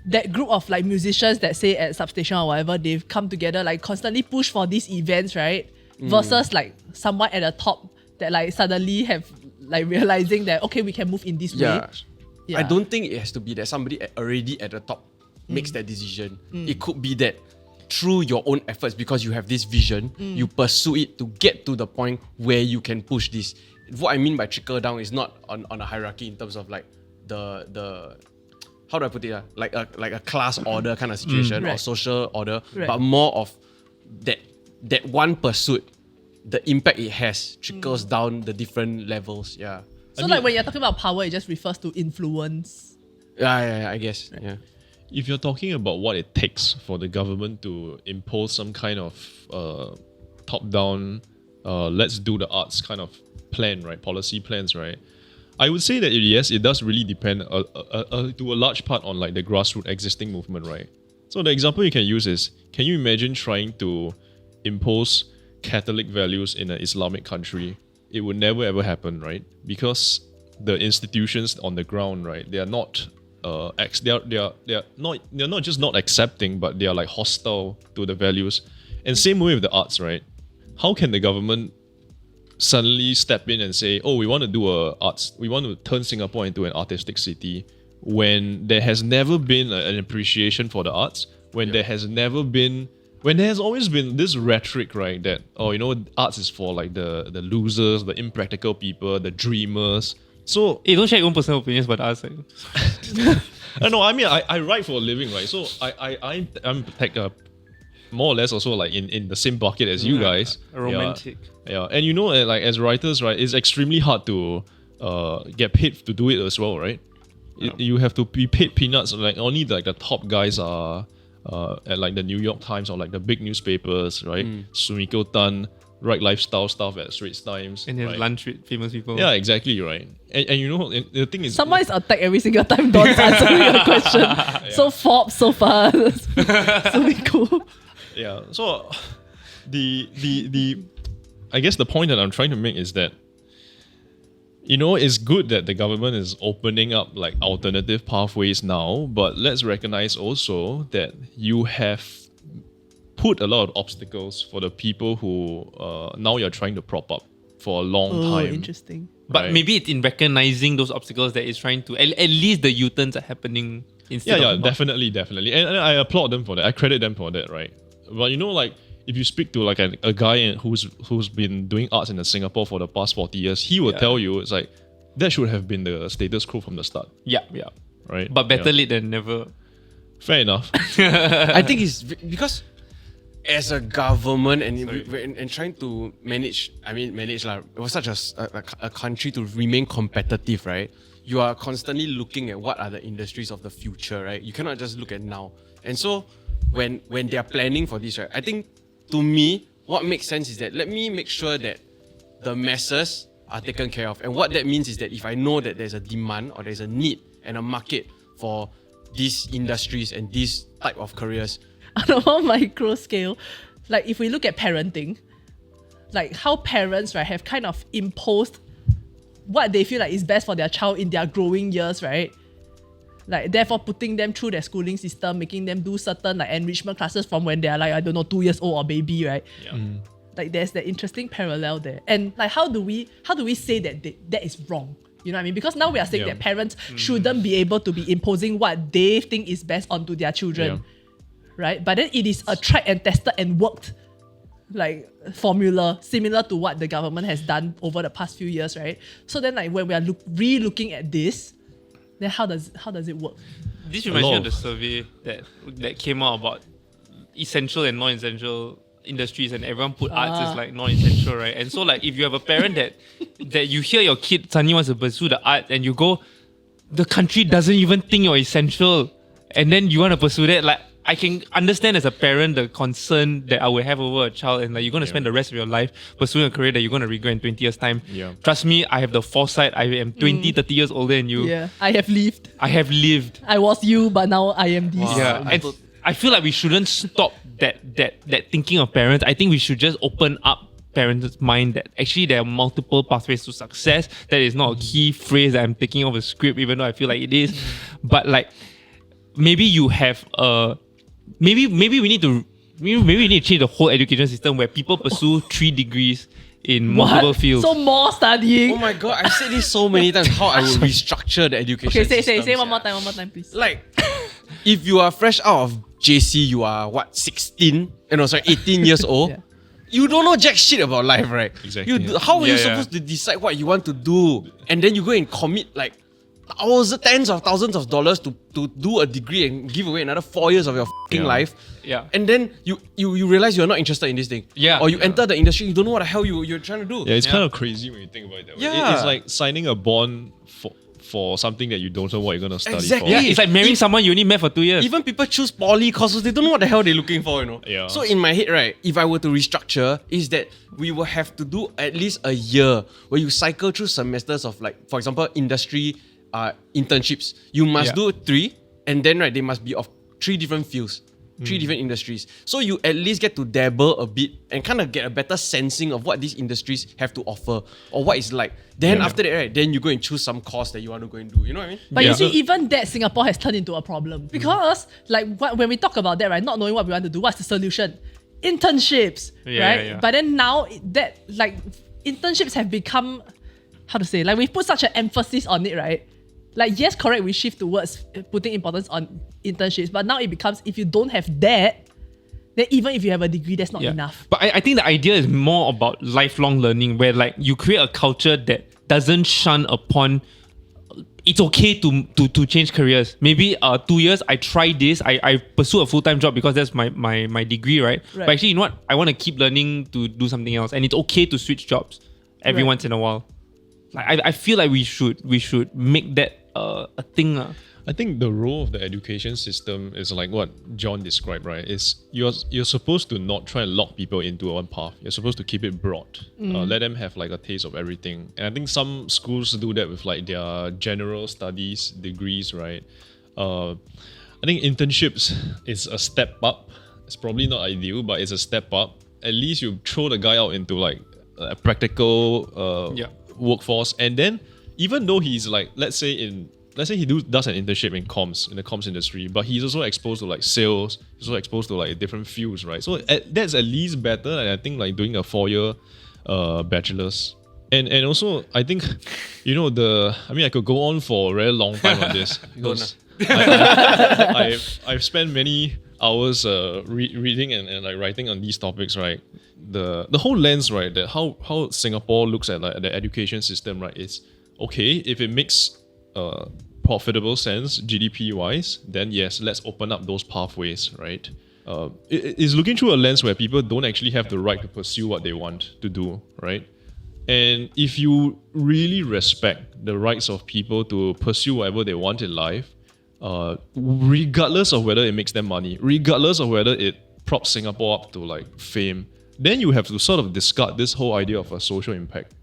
that group of like musicians that say at Substation or whatever, they've come together, like constantly push for these events, right? Versus like someone at the top that like suddenly have like realizing that, okay, we can move in this way. Yeah. I don't think it has to be that somebody already at the top makes that decision. It could be that through your own efforts, because you have this vision, you pursue it to get to the point where you can push this. What I mean by trickle down is not on a hierarchy in terms of like the how do I put it? Like a class order kind of situation or social order, but more of that one pursuit, the impact it has trickles down the different levels. Yeah. So like when you're talking about power, it just refers to influence. Yeah, I guess. Yeah. If you're talking about what it takes for the government to impose some kind of top-down, let's do the arts kind of plan, right? Policy plans, right? I would say that yes, it does really depend to a large part on like the grassroots existing movement, right? So the example you can use is, can you imagine trying to impose Catholic values in an Islamic country, it would never ever happen, right? Because the institutions on the ground, right, they are not they're not just not accepting, but they are like hostile to the values. And same way with the arts, right? How can the government suddenly step in and say, "Oh, we want to do we want to turn Singapore into an artistic city," when there has never been an appreciation for the arts, when there has always been this rhetoric, right, that arts is for like the losers, the impractical people, the dreamers. So Hey, don't share your own personal opinions about us. I write for a living, right? So I'm like more or less also like in the same bucket as you guys. A romantic. Yeah. And like as writers, right, it's extremely hard to get paid to do it as well, right? You have to be paid peanuts. Like only like the top guys are at like the New York Times or like the big newspapers, right? Sumiko Tan write lifestyle stuff at Straits Times. And he has right? lunch with famous people. Yeah, exactly, right. And the thing is, Someone is attacked every single time Don's answering a question. So Forbes, so far. So we cool. yeah. So the I guess the point that I'm trying to make is that it's good that the government is opening up like alternative pathways now, but let's recognize also that you have put a lot of obstacles for the people who now you're trying to prop up for a long time. Interesting. But right? maybe it's in recognizing those obstacles that it's trying to, at least the U-turns are happening instead of... definitely. And I applaud them for that. I credit them for that, right? But like, if you speak to like a guy who's been doing arts in Singapore for the past 40 years, he will tell you it's like, that should have been the status quo from the start. Yeah. Right? But better late than never. Fair enough. I think it's because as a government and trying to manage it was such a country to remain competitive, right? You are constantly looking at what are the industries of the future, right? You cannot just look at now. And so when they are planning for this, right, I think to me, what makes sense is that let me make sure that the masses are taken care of. And what that means is that if I know that there's a demand or there's a need and a market for these industries and these type of careers, On a more micro scale, like if we look at parenting, like how parents, right, have kind of imposed what they feel like is best for their child in their growing years, right? Like therefore putting them through their schooling system, making them do certain like enrichment classes from when they're like, 2 years old or baby, right? Yeah. Like there's that interesting parallel there. And like how do we say that that is wrong? You know what I mean? Because now we are saying that parents shouldn't be able to be imposing what they think is best onto their children. Yeah. Right? But then it is a tried and tested and worked like formula similar to what the government has done over the past few years, right? So then like when we are re-looking at this, then how does it work? This reminds me of the survey that came out about essential and non-essential industries, and everyone put arts as like non-essential, right? And so like if you have a parent that you hear your kid suddenly wants to pursue the art and you go, the country doesn't even think you're essential, and then you want to pursue that, like I can understand as a parent the concern that I would have over a child, and like you're going to spend the rest of your life pursuing a career that you're going to regret in 20 years time. Yeah. Trust me, I have the foresight. I am 20, 30 years older than you. Yeah. I have lived. I was you, but now I am this. Wow. Yeah, and I feel like we shouldn't stop that thinking of parents. I think we should just open up parents' mind that actually there are multiple pathways to success. That is not a key phrase that I'm taking off a script, even though I feel like it is. But like maybe you have maybe we need to change the whole education system where people pursue 3 degrees in multiple fields. So more studying. oh my god, I've said this so many times, how I will restructure the education Okay, say system. one more time, please. Like, if you are fresh out of JC, you are 18 years old. Yeah. You don't know jack shit about life, right? Exactly. How are you Yeah, yeah. supposed to decide what you want to do? And then you go and commit like tens of thousands of dollars to do a degree and give away another 4 years of your fucking life. Yeah. And then you realize you're not interested in this thing. Yeah. Or you enter the industry, you don't know what the hell you're trying to do. Yeah, it's kind of crazy when you think about it that way. Yeah. It's like signing a bond for something that you don't know what you're going to study Exactly. for. Yeah, it's like marrying someone you only met for 2 years. Even people choose poly courses, they don't know what the hell they're looking for, Yeah. So in my head, right, if I were to restructure, is that we will have to do at least a year where you cycle through semesters of like, for example, industry internships. You must do 3, and then right, they must be of 3 different fields. 3 different industries. So you at least get to dabble a bit and kind of get a better sensing of what these industries have to offer or what it's like. Then after that, right, then you go and choose some course that you want to go and do. You know what I mean? But you see, even that Singapore has turned into a problem because, when we talk about that, right, not knowing what we want to do, what's the solution? Internships, right? Yeah. But then now that internships have become, how to say, we've put such an emphasis on it, right? Yes, correct, we shift towards putting importance on internships, but now it becomes, if you don't have that, then even if you have a degree, that's not enough. But I think the idea is more about lifelong learning, where you create a culture that doesn't shun upon it's okay to change careers. Maybe 2 years I try this, I pursue a full-time job because that's my degree, right? But actually, you know what? I want to keep learning to do something else, and it's okay to switch jobs every once in a while. I feel like we should make that a thing. I think the role of the education system is like what John described, right? Is you're supposed to not try and lock people into one path. You're supposed to keep it broad. Let them have a taste of everything. And I think some schools do that with their general studies degrees, right? I think internships is a step up. It's probably not ideal, but it's a step up. At least you throw the guy out into a practical workforce, and then even though he's let's say he does an internship in the comms industry, but he's also exposed to sales, he's also exposed to different fields, right? So that's at least better than I think doing a 4-year bachelor's. And also I think I could go on for a very long time on this because I've spent many hours reading and writing on these topics, right? The whole lens, right, that how Singapore looks at the education system, right, is okay if it makes profitable sense GDP wise, then yes, let's open up those pathways, right? It's looking through a lens where people don't actually have the right to pursue what they want to do, right? And if you really respect the rights of people to pursue whatever they want in life, regardless of whether it makes them money, regardless of whether it props Singapore up to fame, then you have to sort of discard this whole idea of a social impact,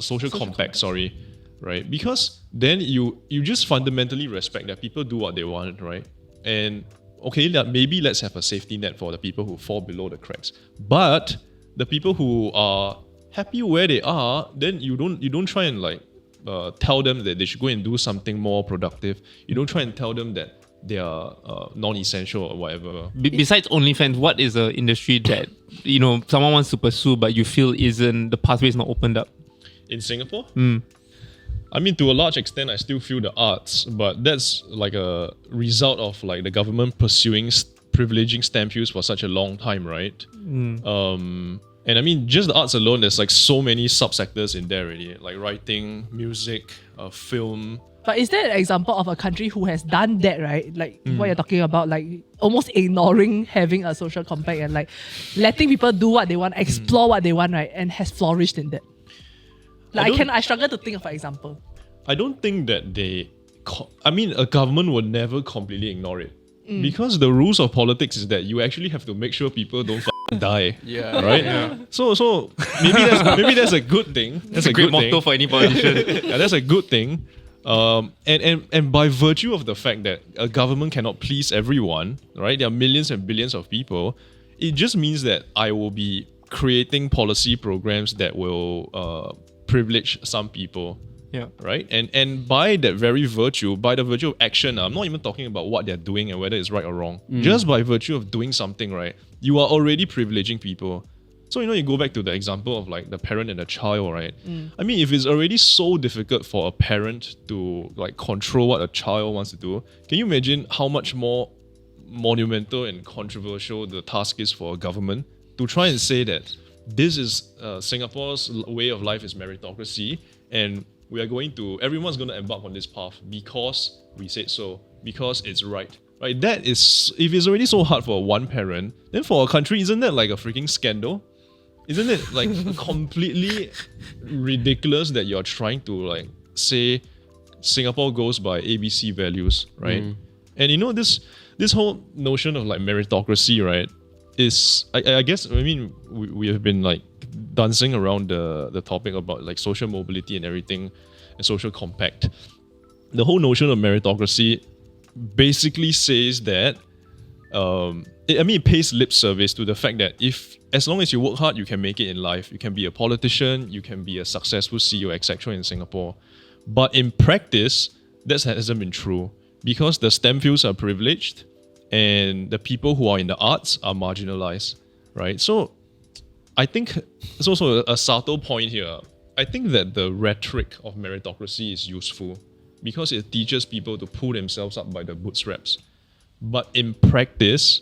social compact, sorry. Right? Because then you just fundamentally respect that people do what they want, right? And okay, maybe let's have a safety net for the people who fall below the cracks. But the people who are happy where they are, then you don't try and tell them that they should go and do something more productive. You don't try and tell them that they are non-essential or whatever. Besides OnlyFans, what is an industry that someone wants to pursue but you feel the pathway is not opened up? In Singapore? I mean, to a large extent, I still feel the arts, but that's a result of the government pursuing privileging stamp views for such a long time, right? And I mean, just the arts alone, there's so many subsectors in there already, writing, music, film. But is there an example of a country who has done that, right? What you're talking about, almost ignoring having a social compact and letting people do what they want, explore what they want, right? And has flourished in that. I struggle to think of an example. I don't think that a government would never completely ignore it. Because the rules of politics is that you actually have to make sure people don't die. Right? Yeah. So maybe that's a good thing. That's a great motto for any politician. Yeah, that's a good thing. And by virtue of the fact that a government cannot please everyone, right? There are millions and billions of people. It just means that I will be creating policy programs that will privilege some people. Yeah. Right? And by that very virtue, by the virtue of action, I'm not even talking about what they're doing and whether it's right or wrong. Just by virtue of doing something, right, you are already privileging people. So, you go back to the example of the parent and the child, right? I mean, if it's already so difficult for a parent to control what a child wants to do, can you imagine how much more monumental and controversial the task is for a government to try and say that this is Singapore's way of life is meritocracy, and everyone's going to embark on this path because we said so, because it's right. Right? That is, if it's already so hard for one parent, then for a country, isn't that a freaking scandal? Isn't it completely ridiculous that you're trying to say Singapore goes by ABC values, right? And this whole notion of meritocracy, right, is I guess, I mean, we have been dancing around the topic about social mobility and everything and social compact. The whole notion of meritocracy basically says that it pays lip service to the fact that as long as you work hard, you can make it in life. You can be a politician, you can be a successful CEO, etc. in Singapore. But in practice, that hasn't been true because the STEM fields are privileged and the people who are in the arts are marginalized, right? So I think it's also a subtle point here. I think that the rhetoric of meritocracy is useful because it teaches people to pull themselves up by the bootstraps. But in practice,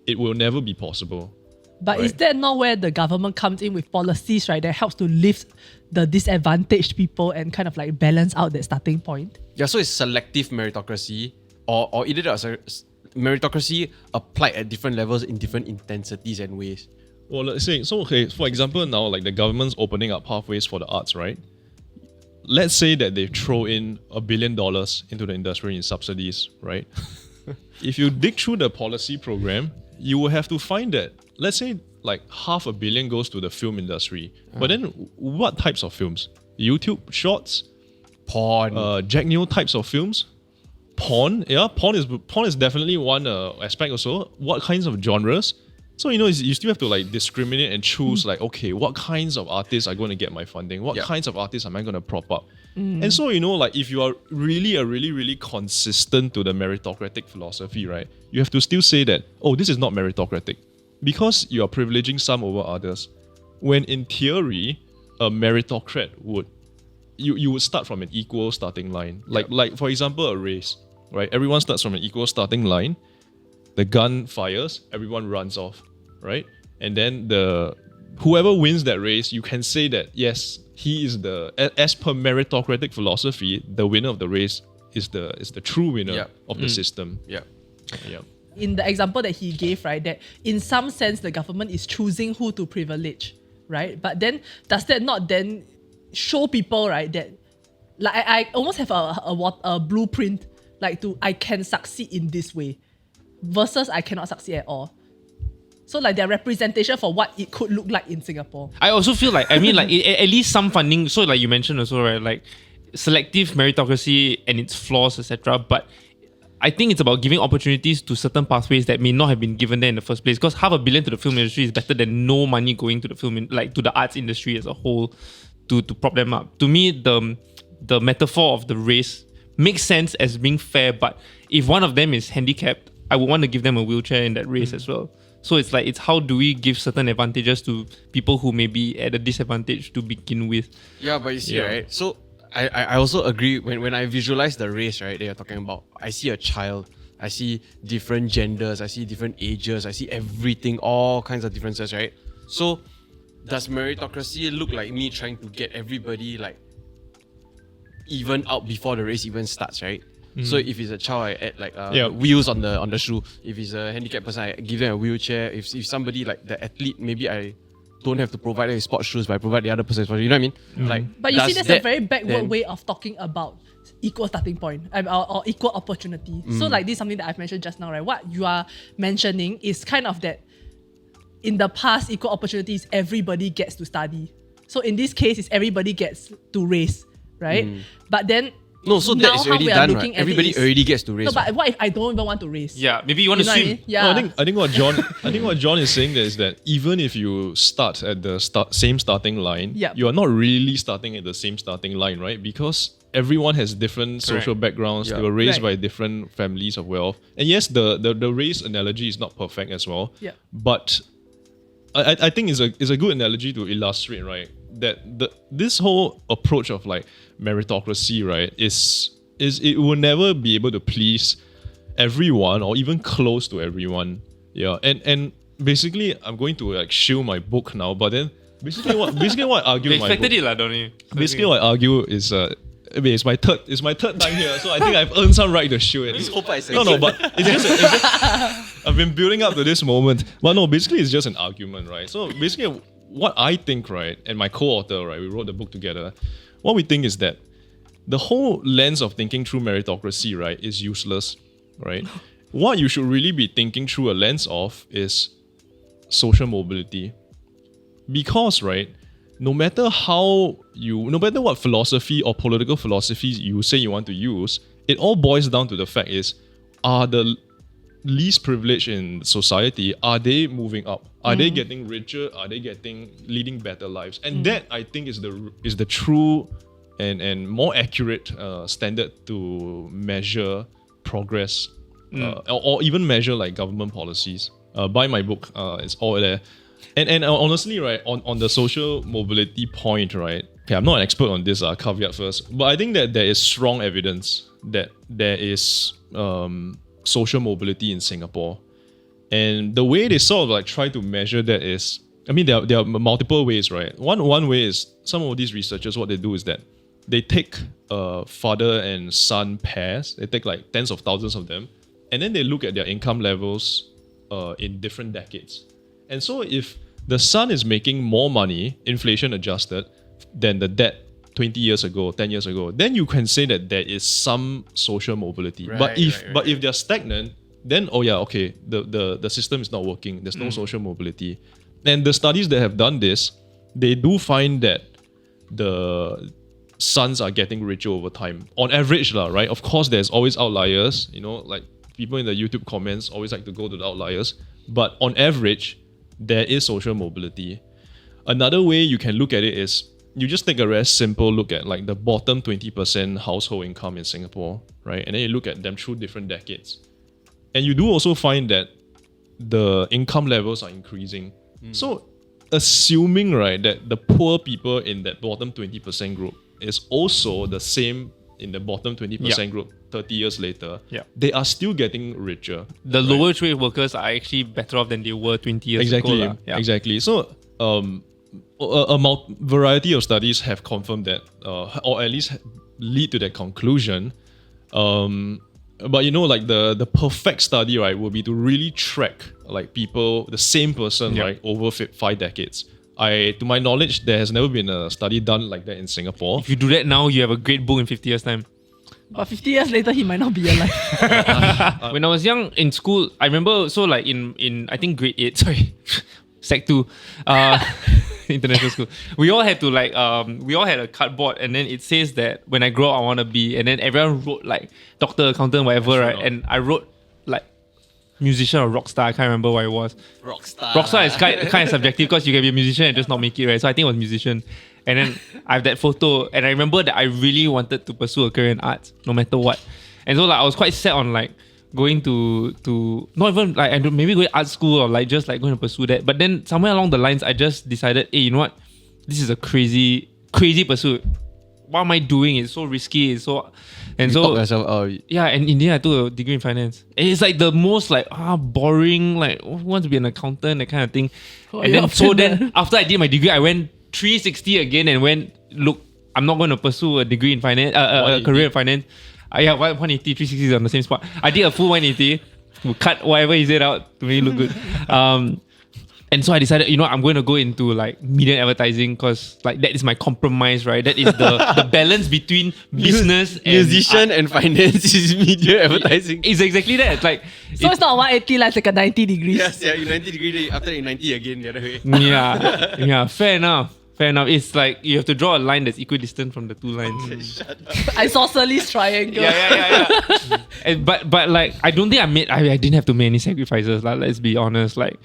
it will never be possible. But right? is that not where the government comes in with policies, right, that helps to lift the disadvantaged people and kind of like balance out that starting point? Yeah, so it's selective meritocracy or either that's meritocracy applied at different levels in different intensities and ways. Well, let's say, so okay, for example, now like the government's opening up pathways for the arts, right? Let's say that they throw in $1 billion into the industry in subsidies, right? If you dig through the policy program, you will have to find that, let's say like $500 million goes to the film industry. But then what types of films? YouTube shorts? Porn. Jack Neo types of films? Porn? Yeah, porn is definitely one aspect also. What kinds of genres? So, you still have to like discriminate and choose like, okay, what kinds of artists are going to get my funding? What kinds of artists am I going to prop up? And so, like if you are really consistent to the meritocratic philosophy, right? You have to still say that, oh, this is not meritocratic because you are privileging some over others. When in theory, a meritocrat you would start from an equal starting line. Like for example, a race, right? Everyone starts from an equal starting line. The gun fires, everyone runs off, right? And then whoever wins that race, you can say that yes, he is as per meritocratic philosophy, the winner of the race is the true winner of the system. Yeah. In the example that he gave, right, that in some sense the government is choosing who to privilege, right? But then does that not then show people, right, that like I almost have a blueprint, like I can succeed in this way versus I cannot succeed at all. So like their representation for what it could look like in Singapore. I also feel like, I mean, like at least some funding. So like you mentioned also, right, like selective meritocracy and its flaws, etc. But I think it's about giving opportunities to certain pathways that may not have been given there in the first place. Because $500 million to the film industry is better than no money going to the to the arts industry as a whole to prop them up. To me, the metaphor of the race makes sense as being fair. But if one of them is handicapped, I would want to give them a wheelchair in that race as well. So it's how do we give certain advantages to people who may be at a disadvantage to begin with. Yeah, but you see, right? So I also agree when I visualize the race, right, they are talking about, I see a child, I see different genders, I see different ages, I see everything, all kinds of differences, right? So does meritocracy look like me trying to get everybody like even out before the race even starts, right? So if it's a child, I add like wheels on the shoe. If it's a handicapped person, I give them a wheelchair. If somebody like the athlete, maybe I don't have to provide them sports shoes, but I provide the other person's sports shoes. You know what I mean? Like, but you see, that's a very backward way of talking about equal starting point or equal opportunity. So like this is something that I've mentioned just now, right? What you are mentioning is kind of that in the past, equal opportunities, everybody gets to study. So in this case, it's everybody gets to race, right? But then no, so that is already done, right? Everybody already gets to race. No, but what if I don't even want to race? Yeah, maybe you want to swim. I mean? Yeah. No, I think what John is saying there is that even if you start at the same starting line, you are not really starting at the same starting line, right? Because everyone has different social backgrounds. They were raised by different families of wealth. And yes, the race analogy is not perfect as well. Yeah. But I think it's a good analogy to illustrate, right? That this whole approach of like meritocracy, right, is it will never be able to please everyone or even close to everyone. Yeah. And basically I'm going to like shield my book now, but then basically what I argue in my book. You expected it, don't you? Basically what I argue is it's my third time here, so I think I've earned some right to shield it. No, but it's just I've been building up to this moment. But no, basically it's just an argument, right? So basically what I think, right, and my co-author, right, we wrote the book together. What we think is that the whole lens of thinking through meritocracy, right, is useless, right? What you should really be thinking through a lens of is social mobility. Because, right, no matter what philosophy or political philosophies you say you want to use, it all boils down to the fact is, are the least privileged in society, are they moving up? Are they getting richer? Are they leading better lives? And that, I think, is the true and more accurate standard to measure progress or even measure like government policies. Buy my book, it's all there. And honestly, right, on the social mobility point, right, okay, I'm not an expert on this, caveat first, but I think that there is strong evidence that there is social mobility in Singapore. And the way they sort of like try to measure that is, I mean, there are multiple ways, right? One way is some of these researchers, what they do is that they take father and son pairs, they take like tens of thousands of them, and then they look at their income levels in different decades. And so if the son is making more money, inflation adjusted, than the dad 20 years ago, 10 years ago, then you can say that there is some social mobility. Right, but if they're stagnant, then the system is not working. There's no social mobility. And the studies that have done this, they do find that the sons are getting richer over time. On average, right? Of course, there's always outliers. Like people in the YouTube comments always like to go to the outliers. But on average, there is social mobility. Another way you can look at it is you just take a very simple look at like the bottom 20% household income in Singapore, right? And then you look at them through different decades. And you do also find that the income levels are increasing. So assuming, right, that the poor people in that bottom 20% group is also the same in the bottom 20% group 30 years later, they are still getting richer. The lower trade workers are actually better off than they were 20 years ago. Exactly. So a variety of studies have confirmed that, or at least lead to that conclusion. But like the perfect study, right, would be to really track like people, the same person, right, over 5 decades. To my knowledge, there has never been a study done like that in Singapore. If you do that now, you have a great book in 50 years' time. But 50 years later, he might not be alive. When I was young in school, I remember, so like in I think grade 8, Sec 2, international school, we all had to like, we all had a cardboard, and then it says that when I grow up, I want to be, and then everyone wrote like doctor, accountant, whatever, right? And I wrote like musician or rock star. I can't remember what it was. Rockstar is kind of subjective because you can be a musician and just not make it, right? So I think it was musician. And then I have that photo, and I remember that I really wanted to pursue a career in arts, no matter what. And so like I was quite set on like going to not even like maybe going to art school or like just like going to pursue that. But then somewhere along the lines, I just decided, hey, you know what? This is a crazy pursuit. What am I doing? It's so risky. It's so and You so talk yourself, yeah. And in the end, I took a degree in finance. And it's like the most like boring, like who wants to be an accountant, that kind of thing. And then after I did my degree, I went 360 again and went, look, I'm not going to pursue a degree in finance, a career in finance. 180, 360 is on the same spot. I did a full 180, cut whatever he said out to make it look good. And so I decided, I'm going to go into like media and advertising because like that is my compromise, right? That is the balance between business and musician and finance is media advertising. It's exactly that. Like, so it's not 180, like it's like a 90 degrees. Yes, yeah, you 90 degree, after you 90 again the other way. Yeah, fair enough. It's like you have to draw a line that's equidistant from the two lines. Isosceles triangle. Yeah. But like I don't think I didn't have to make any sacrifices. Like, let's be honest. Like,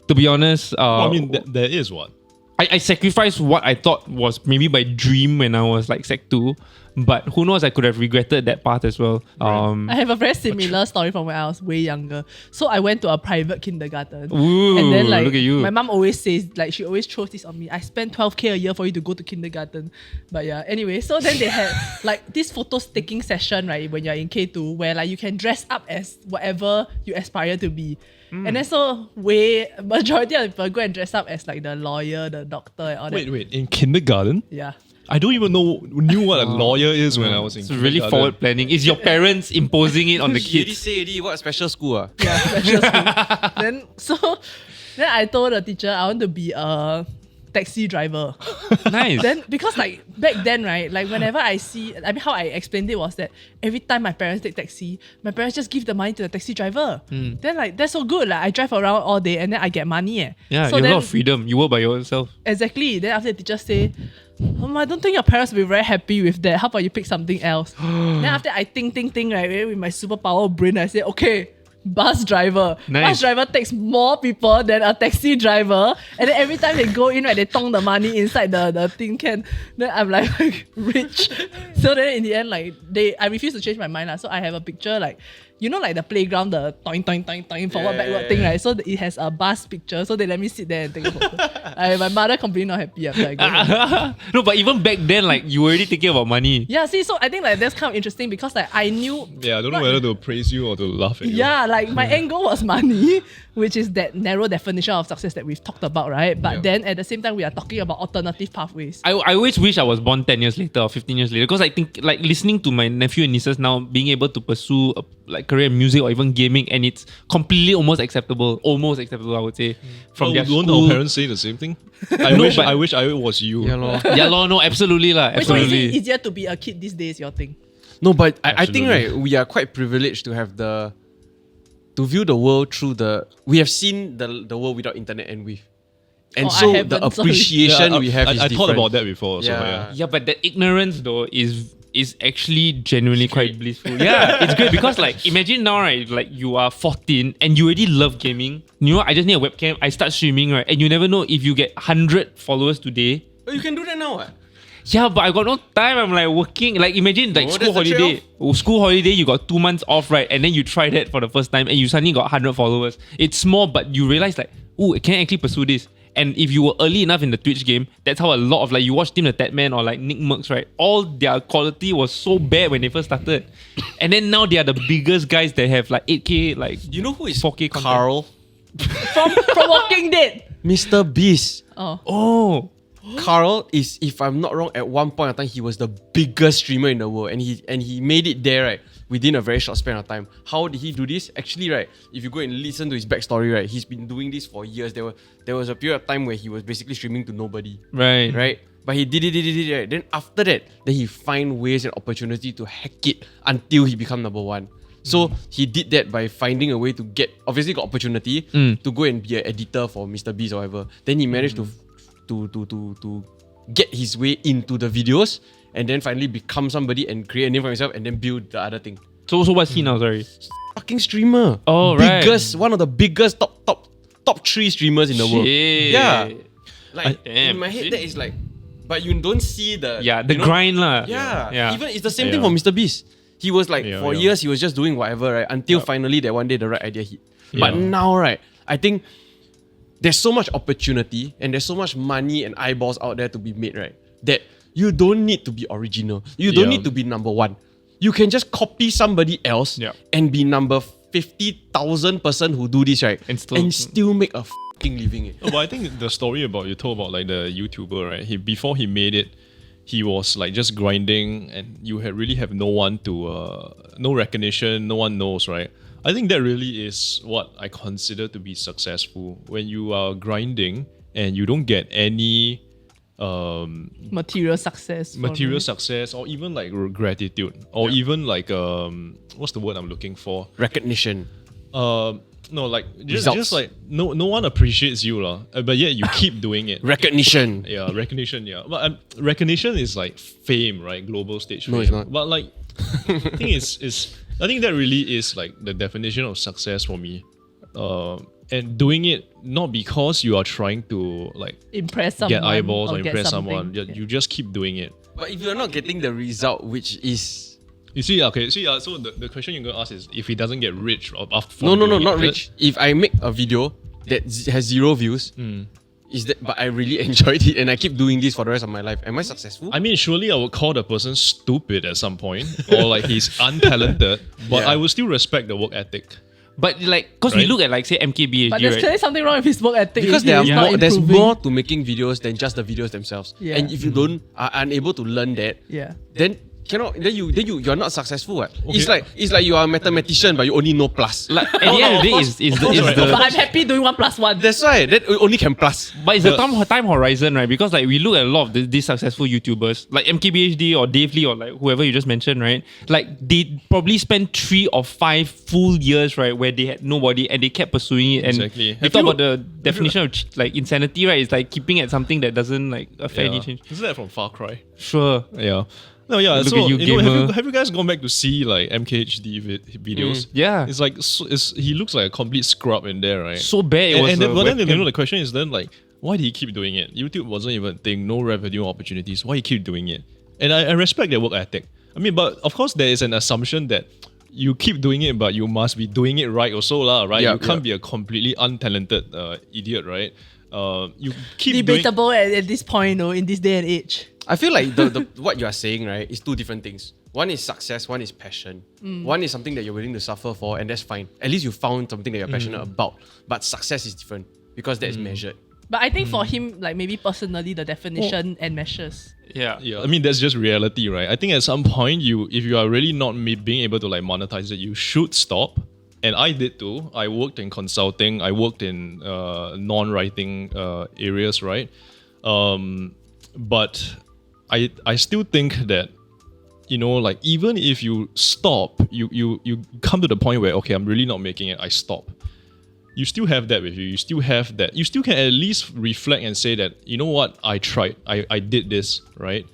to be honest, I mean, there is one. I sacrificed what I thought was maybe my dream when I was like Sec 2. But who knows, I could have regretted that path as well. I have a very similar story from when I was way younger. So I went to a private kindergarten. Ooh, and then like look at you. my mom always says, like she always throws this on me. I spent 12K a year for you to go to kindergarten. But yeah, anyway, so then they had like this photo taking session, right, when you're in K2, where like you can dress up as whatever you aspire to be. And then so majority of people go and dress up as like the lawyer, the doctor, and all that. Wait, in kindergarten? Yeah. I don't even knew what a lawyer is when I was in It's kindergarten. really forward planning. Is your parents imposing it on the You kids? say what special school? Yeah, special school. Then I told the teacher I want to be a taxi driver. Nice. Then because like back then, right, like whenever I see, I mean how I explained it was that every time my parents take taxi, my parents just give the money to the taxi driver. Then like that's so good. Like I drive around all day and then I get money. Yeah, so you have then, a lot of freedom. You work by yourself. Exactly. Then after the teacher say, I don't think your parents will be very happy with that. How about you pick something else? Then after I think, right, with my superpower brain, I say, okay, bus driver. Nice. Bus driver takes more people than a taxi driver. And then every time they go in, right, they tong the money inside the tin can. Then I'm like rich. So then in the end, like I refuse to change my mind. So I have a picture like, you know, like the playground, the toing, toing, toing, toing, forward, backward thing, right? So it has a bus picture. So they let me sit there and take a photo. My mother completely not happy after I go home. No, but even back then, like you were already thinking about money. Yeah, see, so I think like that's kind of interesting because like I knew. Yeah, I don't know whether to praise you or to laugh at you. Yeah, like my end goal was money, which is that narrow definition of success that we've talked about, right? But then at the same time, we are talking about alternative pathways. I always wish I was born 10 years later or 15 years later because I think like listening to my nephew and nieces now being able to pursue a like career in music or even gaming, and it's completely almost acceptable I would say from their Won't school. our parents say the same thing? I wish I was you. Yeah, lor. Yeah, lor, no, absolutely lah, Wait, so is absolutely. it easier to be a kid these days, your thing? No, but I think Absolutely. right, we are quite privileged to have to view the world through we have seen the world without internet and with. And Oh, I so haven't, the sorry. appreciation we have is I different. thought about that before. So Yeah. Yeah, but the ignorance though is actually genuinely quite blissful. Yeah, it's great because like imagine now, right? Like you are 14 and you already love gaming. You know, I just need a webcam. I start streaming, right? And you never know if you get 100 followers today. Oh, you can do that now. Yeah, but I got no time. I'm like working. Like imagine like Oh, school that's the holiday. School holiday, you got 2 months off, right? And then you try that for the first time and you suddenly got 100 followers. It's small, but you realize like, oh, can I actually pursue this? And if you were early enough in the Twitch game, that's how a lot of like you watch Team the Tatman or like Nick Mercs, right? All their quality was so bad when they first started. And then now they are the biggest guys that have like 8K, like You know who is 4K content. Carl? From Walking Dead. Mr. Beast. Oh. Oh. Carl is, if I'm not wrong, at one point in time he was the biggest streamer in the world, and he made it there, right, within a very short span of time. How did he do this? Actually, right, if you go and listen to his backstory, right, he's been doing this for years. There was a period of time where he was basically streaming to nobody, Right. right? But he did it, right? Then after that, then he find ways and opportunity to hack it until he become number one. So he did that by finding a way to get, obviously got opportunity to go and be an editor for Mr. Beast or whatever. Then he managed to get his way into the videos and then finally become somebody and create a name for himself and then build the other thing. So what's he now? Sorry. Fucking streamer. Oh, right. One of the biggest top 3 streamers in the world. Shit. Yeah. Like Damn. in my head that is like, but you don't see the The grind lah. Yeah. Even it's the same Yeah. thing for Mr. Beast. He was like Yeah, for yeah. years he was just doing whatever, right? Until finally that one day the right idea hit. But Yeah. now, right, I think there's so much opportunity and there's so much money and eyeballs out there to be made, right? That you don't need to be original. You don't Yeah. need to be number one. You can just copy somebody else Yeah. and be number 50,000 person who do this, right? And still make a fucking living. Oh, but I think the story you told about like the YouTuber, right? Before he made it, he was like just grinding, and you really have no one to, no recognition, no one knows, right? I think that really is what I consider to be successful. When you are grinding and you don't get any Material success. success, or even like gratitude, or even like what's the word I'm looking for? Recognition. No, like Results. just like no one appreciates you lah, but yet you keep doing it. Recognition. Yeah, recognition. Yeah, but recognition is like fame, right? Global stage fame. No, it's not. But like, I think that really is like the definition of success for me. And doing it not because you are trying to like Impress someone. get eyeballs or get impress something. someone. You just keep doing it. But if you're not getting the result, which is You see, okay. So the question you're gonna ask is if he doesn't get rich after no, doing not it, rich. If I make a video that has 0 views, is that? But I really enjoyed it and I keep doing this for the rest of my life. Am I successful? I mean, surely I would call the person stupid at some point, or like he's untalented. But Yeah. I will still respect the work ethic. But like, because we Right? look at like say MKBHD, But there's right? clearly something wrong with his work ethic. because He there are is not there's improving. more to making videos than just the videos themselves. Yeah. And if you don't are unable to learn that, Yeah. then you're not successful. What? It's like you are a mathematician but you only know plus. Like, at the end of the day, is right. But the I'm happy doing 1 + 1. That's why that only can plus. but it's the time horizon, right? Because like we look at a lot of these successful YouTubers, like MKBHD or Dave Lee or like whoever you just mentioned, right? Like they probably spent 3 or 5 full years, right, where they had nobody and they kept pursuing it. And Exactly. you Have talk you- about the definition of like insanity, right? It's like keeping at something that doesn't like affect any change. Isn't that from Far Cry? Sure. Yeah. No, yeah. Look So at you, you know, gamer. have you guys gone back to see like MKHD videos? Yeah. It's like he looks like a complete scrub in there, right? So bad it was. And then, but then webcam. the question is then like, why did he keep doing it? YouTube wasn't even a thing, no revenue opportunities. Why he keep doing it? And I respect their work ethic. I mean, but of course there is an assumption that you keep doing it, but you must be doing it right also, right? Yeah, You can't be a completely untalented idiot, right? You keep Debatable at this point, though, in this day and age. I feel like the what you are saying, right, is two different things. One is success, one is passion. One is something that you're willing to suffer for, and that's fine. At least you found something that you're passionate about. But success is different because that is measured. But I think for him, like maybe personally, the definition and measures. Yeah. Yeah, I mean that's just reality, right? I think at some point, if you are really not being able to like monetize it, you should stop. And I did too. I worked in consulting. I worked in non-writing areas, right? But I still think that, you know, like even if you stop, you come to the point where, okay, I'm really not making it, I stop. You still have that with you. You still have that. You still can at least reflect and say that, you know what, I tried. I did this, right?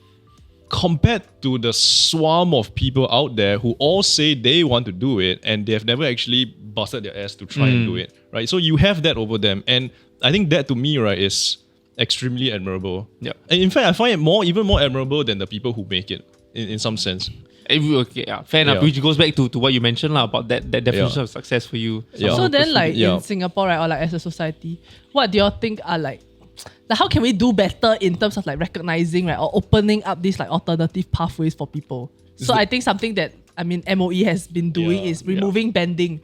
Compared to the swarm of people out there who all say they want to do it and they have never actually busted their ass to try and do it, right? So you have that over them. And I think that to me, right, is extremely admirable. Yeah. And in fact, I find it even more admirable than the people who make it in some sense. Okay, yeah, fair enough. Yeah. Which goes back to what you mentioned about that definition Yeah. of success for you. Yeah. So then, like Yeah. in Singapore, right, or like as a society, what do you all think are like how can we do better in terms of like recognizing, right, or opening up these like alternative pathways for people? So I think something that I mean MOE has been doing Yeah, is removing banding,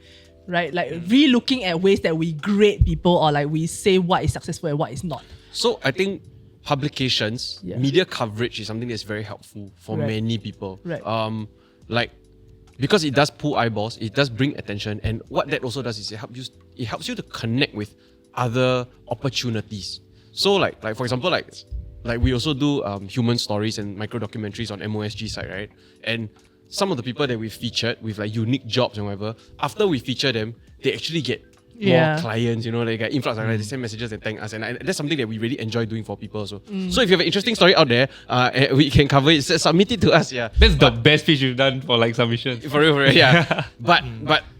right? Like re-looking at ways that we grade people or like we say what is successful and what is not. So I think publications, Yeah. media coverage is something that's very helpful for Right. many people. Right. Like because it does pull eyeballs, it does bring attention, and what that also does is it helps you to connect with other opportunities. So like for example, like we also do human stories and micro documentaries on MOSG side, right? And some of the people that we featured with like unique jobs and whatever, after we feature them, they actually get more clients, you know, they get influx, like they send messages and thank us, and that's something that we really enjoy doing for people. So if you have an interesting story out there, we can cover it. Submit it to us, yeah. That's the best pitch you've done for like submission. For real, yeah. but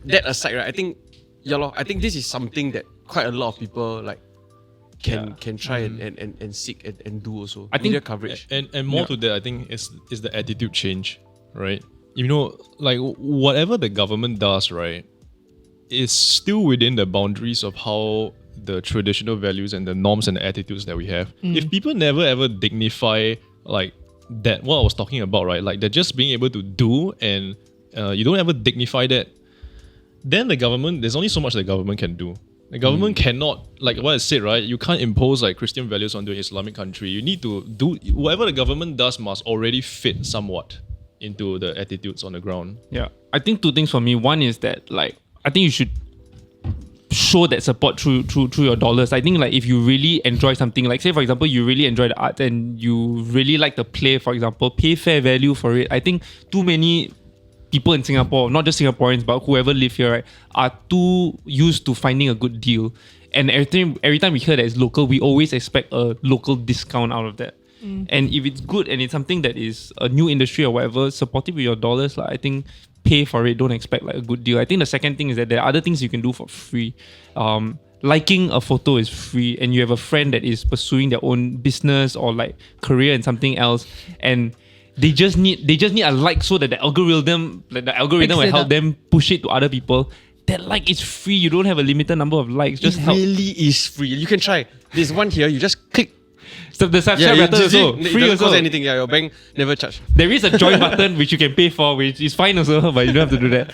that aside, right? I think this is something that quite a lot of people like can try and seek and do also. I think media coverage. And more to that, I think is the attitude change, right? You know, like whatever the government does, right, is still within the boundaries of how the traditional values and the norms and the attitudes that we have. If people never ever dignify like that, what I was talking about, right? Like they're just being able to do, and you don't ever dignify that, then the government, there's only so much the government can do. The government cannot, like what I said, right? You can't impose like Christian values onto an Islamic country. You need to do whatever the government does must already fit somewhat into the attitudes on the ground. Yeah. I think two things for me. One is that like I think you should show that support through your dollars. I think like if you really enjoy something, like say for example you really enjoy the art and you really like the play, for example, pay fair value for it. I think too many people in Singapore, not just Singaporeans but whoever live here, right, are too used to finding a good deal. And every time we hear that it's local, we always expect a local discount out of that. And if it's good and it's something that is a new industry or whatever, support it with your dollars. Like I think pay for it, don't expect like a good deal. I think the second thing is that there are other things you can do for free. Liking a photo is free, and you have a friend that is pursuing their own business or like career in something else, and they just need a like so that the algorithm will help them push it to other people. That like is free. You don't have a limited number of likes. Just it help. really is free. You can try. There's one here. You just click. So the subscribe button also it free doesn't also. cost anything. Yeah, your bank never charge. There is a join button which you can pay for, which is fine also, but you don't have to do that.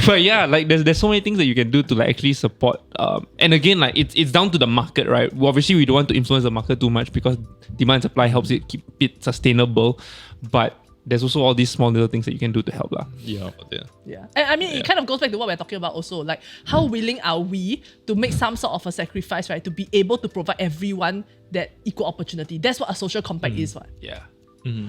But yeah, like there's so many things that you can do to like actually support. And again, like it's down to the market, right? Well, obviously, we don't want to influence the market too much because demand and supply helps it keep it sustainable. But there's also all these small little things that you can do to help lah. Yeah. Yeah. And I mean, it kind of goes back to what we're talking about also. Like, how willing are we to make some sort of a sacrifice, right? To be able to provide everyone that equal opportunity. That's what a social compact is, right? Yeah. Mhm.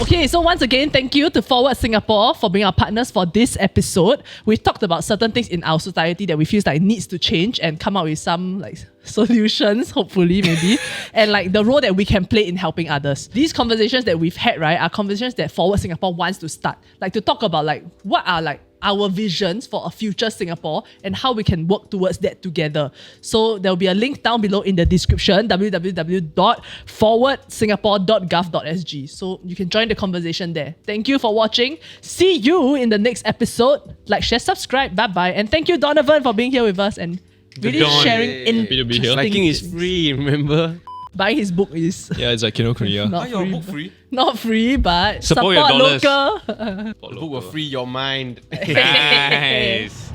Okay, so once again, thank you to Forward Singapore for being our partners for this episode. We've talked about certain things in our society that we feel like needs to change and come up with some like solutions, hopefully, maybe, and like the role that we can play in helping others. These conversations that we've had, right, are conversations that Forward Singapore wants to start. Like to talk about like what are like our visions for a future Singapore and how we can work towards that together. So there'll be a link down below in the description, www.forwardsingapore.gov.sg. So you can join the conversation there. Thank you for watching. See you in the next episode. Like, share, subscribe. Bye-bye. And thank you, Donovan, for being here with us and really Don. sharing Happy to be here. Liking is free, remember? Buying his book is Yeah, it's like Kinokuniya. not your free. book free? Not free, but Support your dollars. local. The book will free your mind. Nice.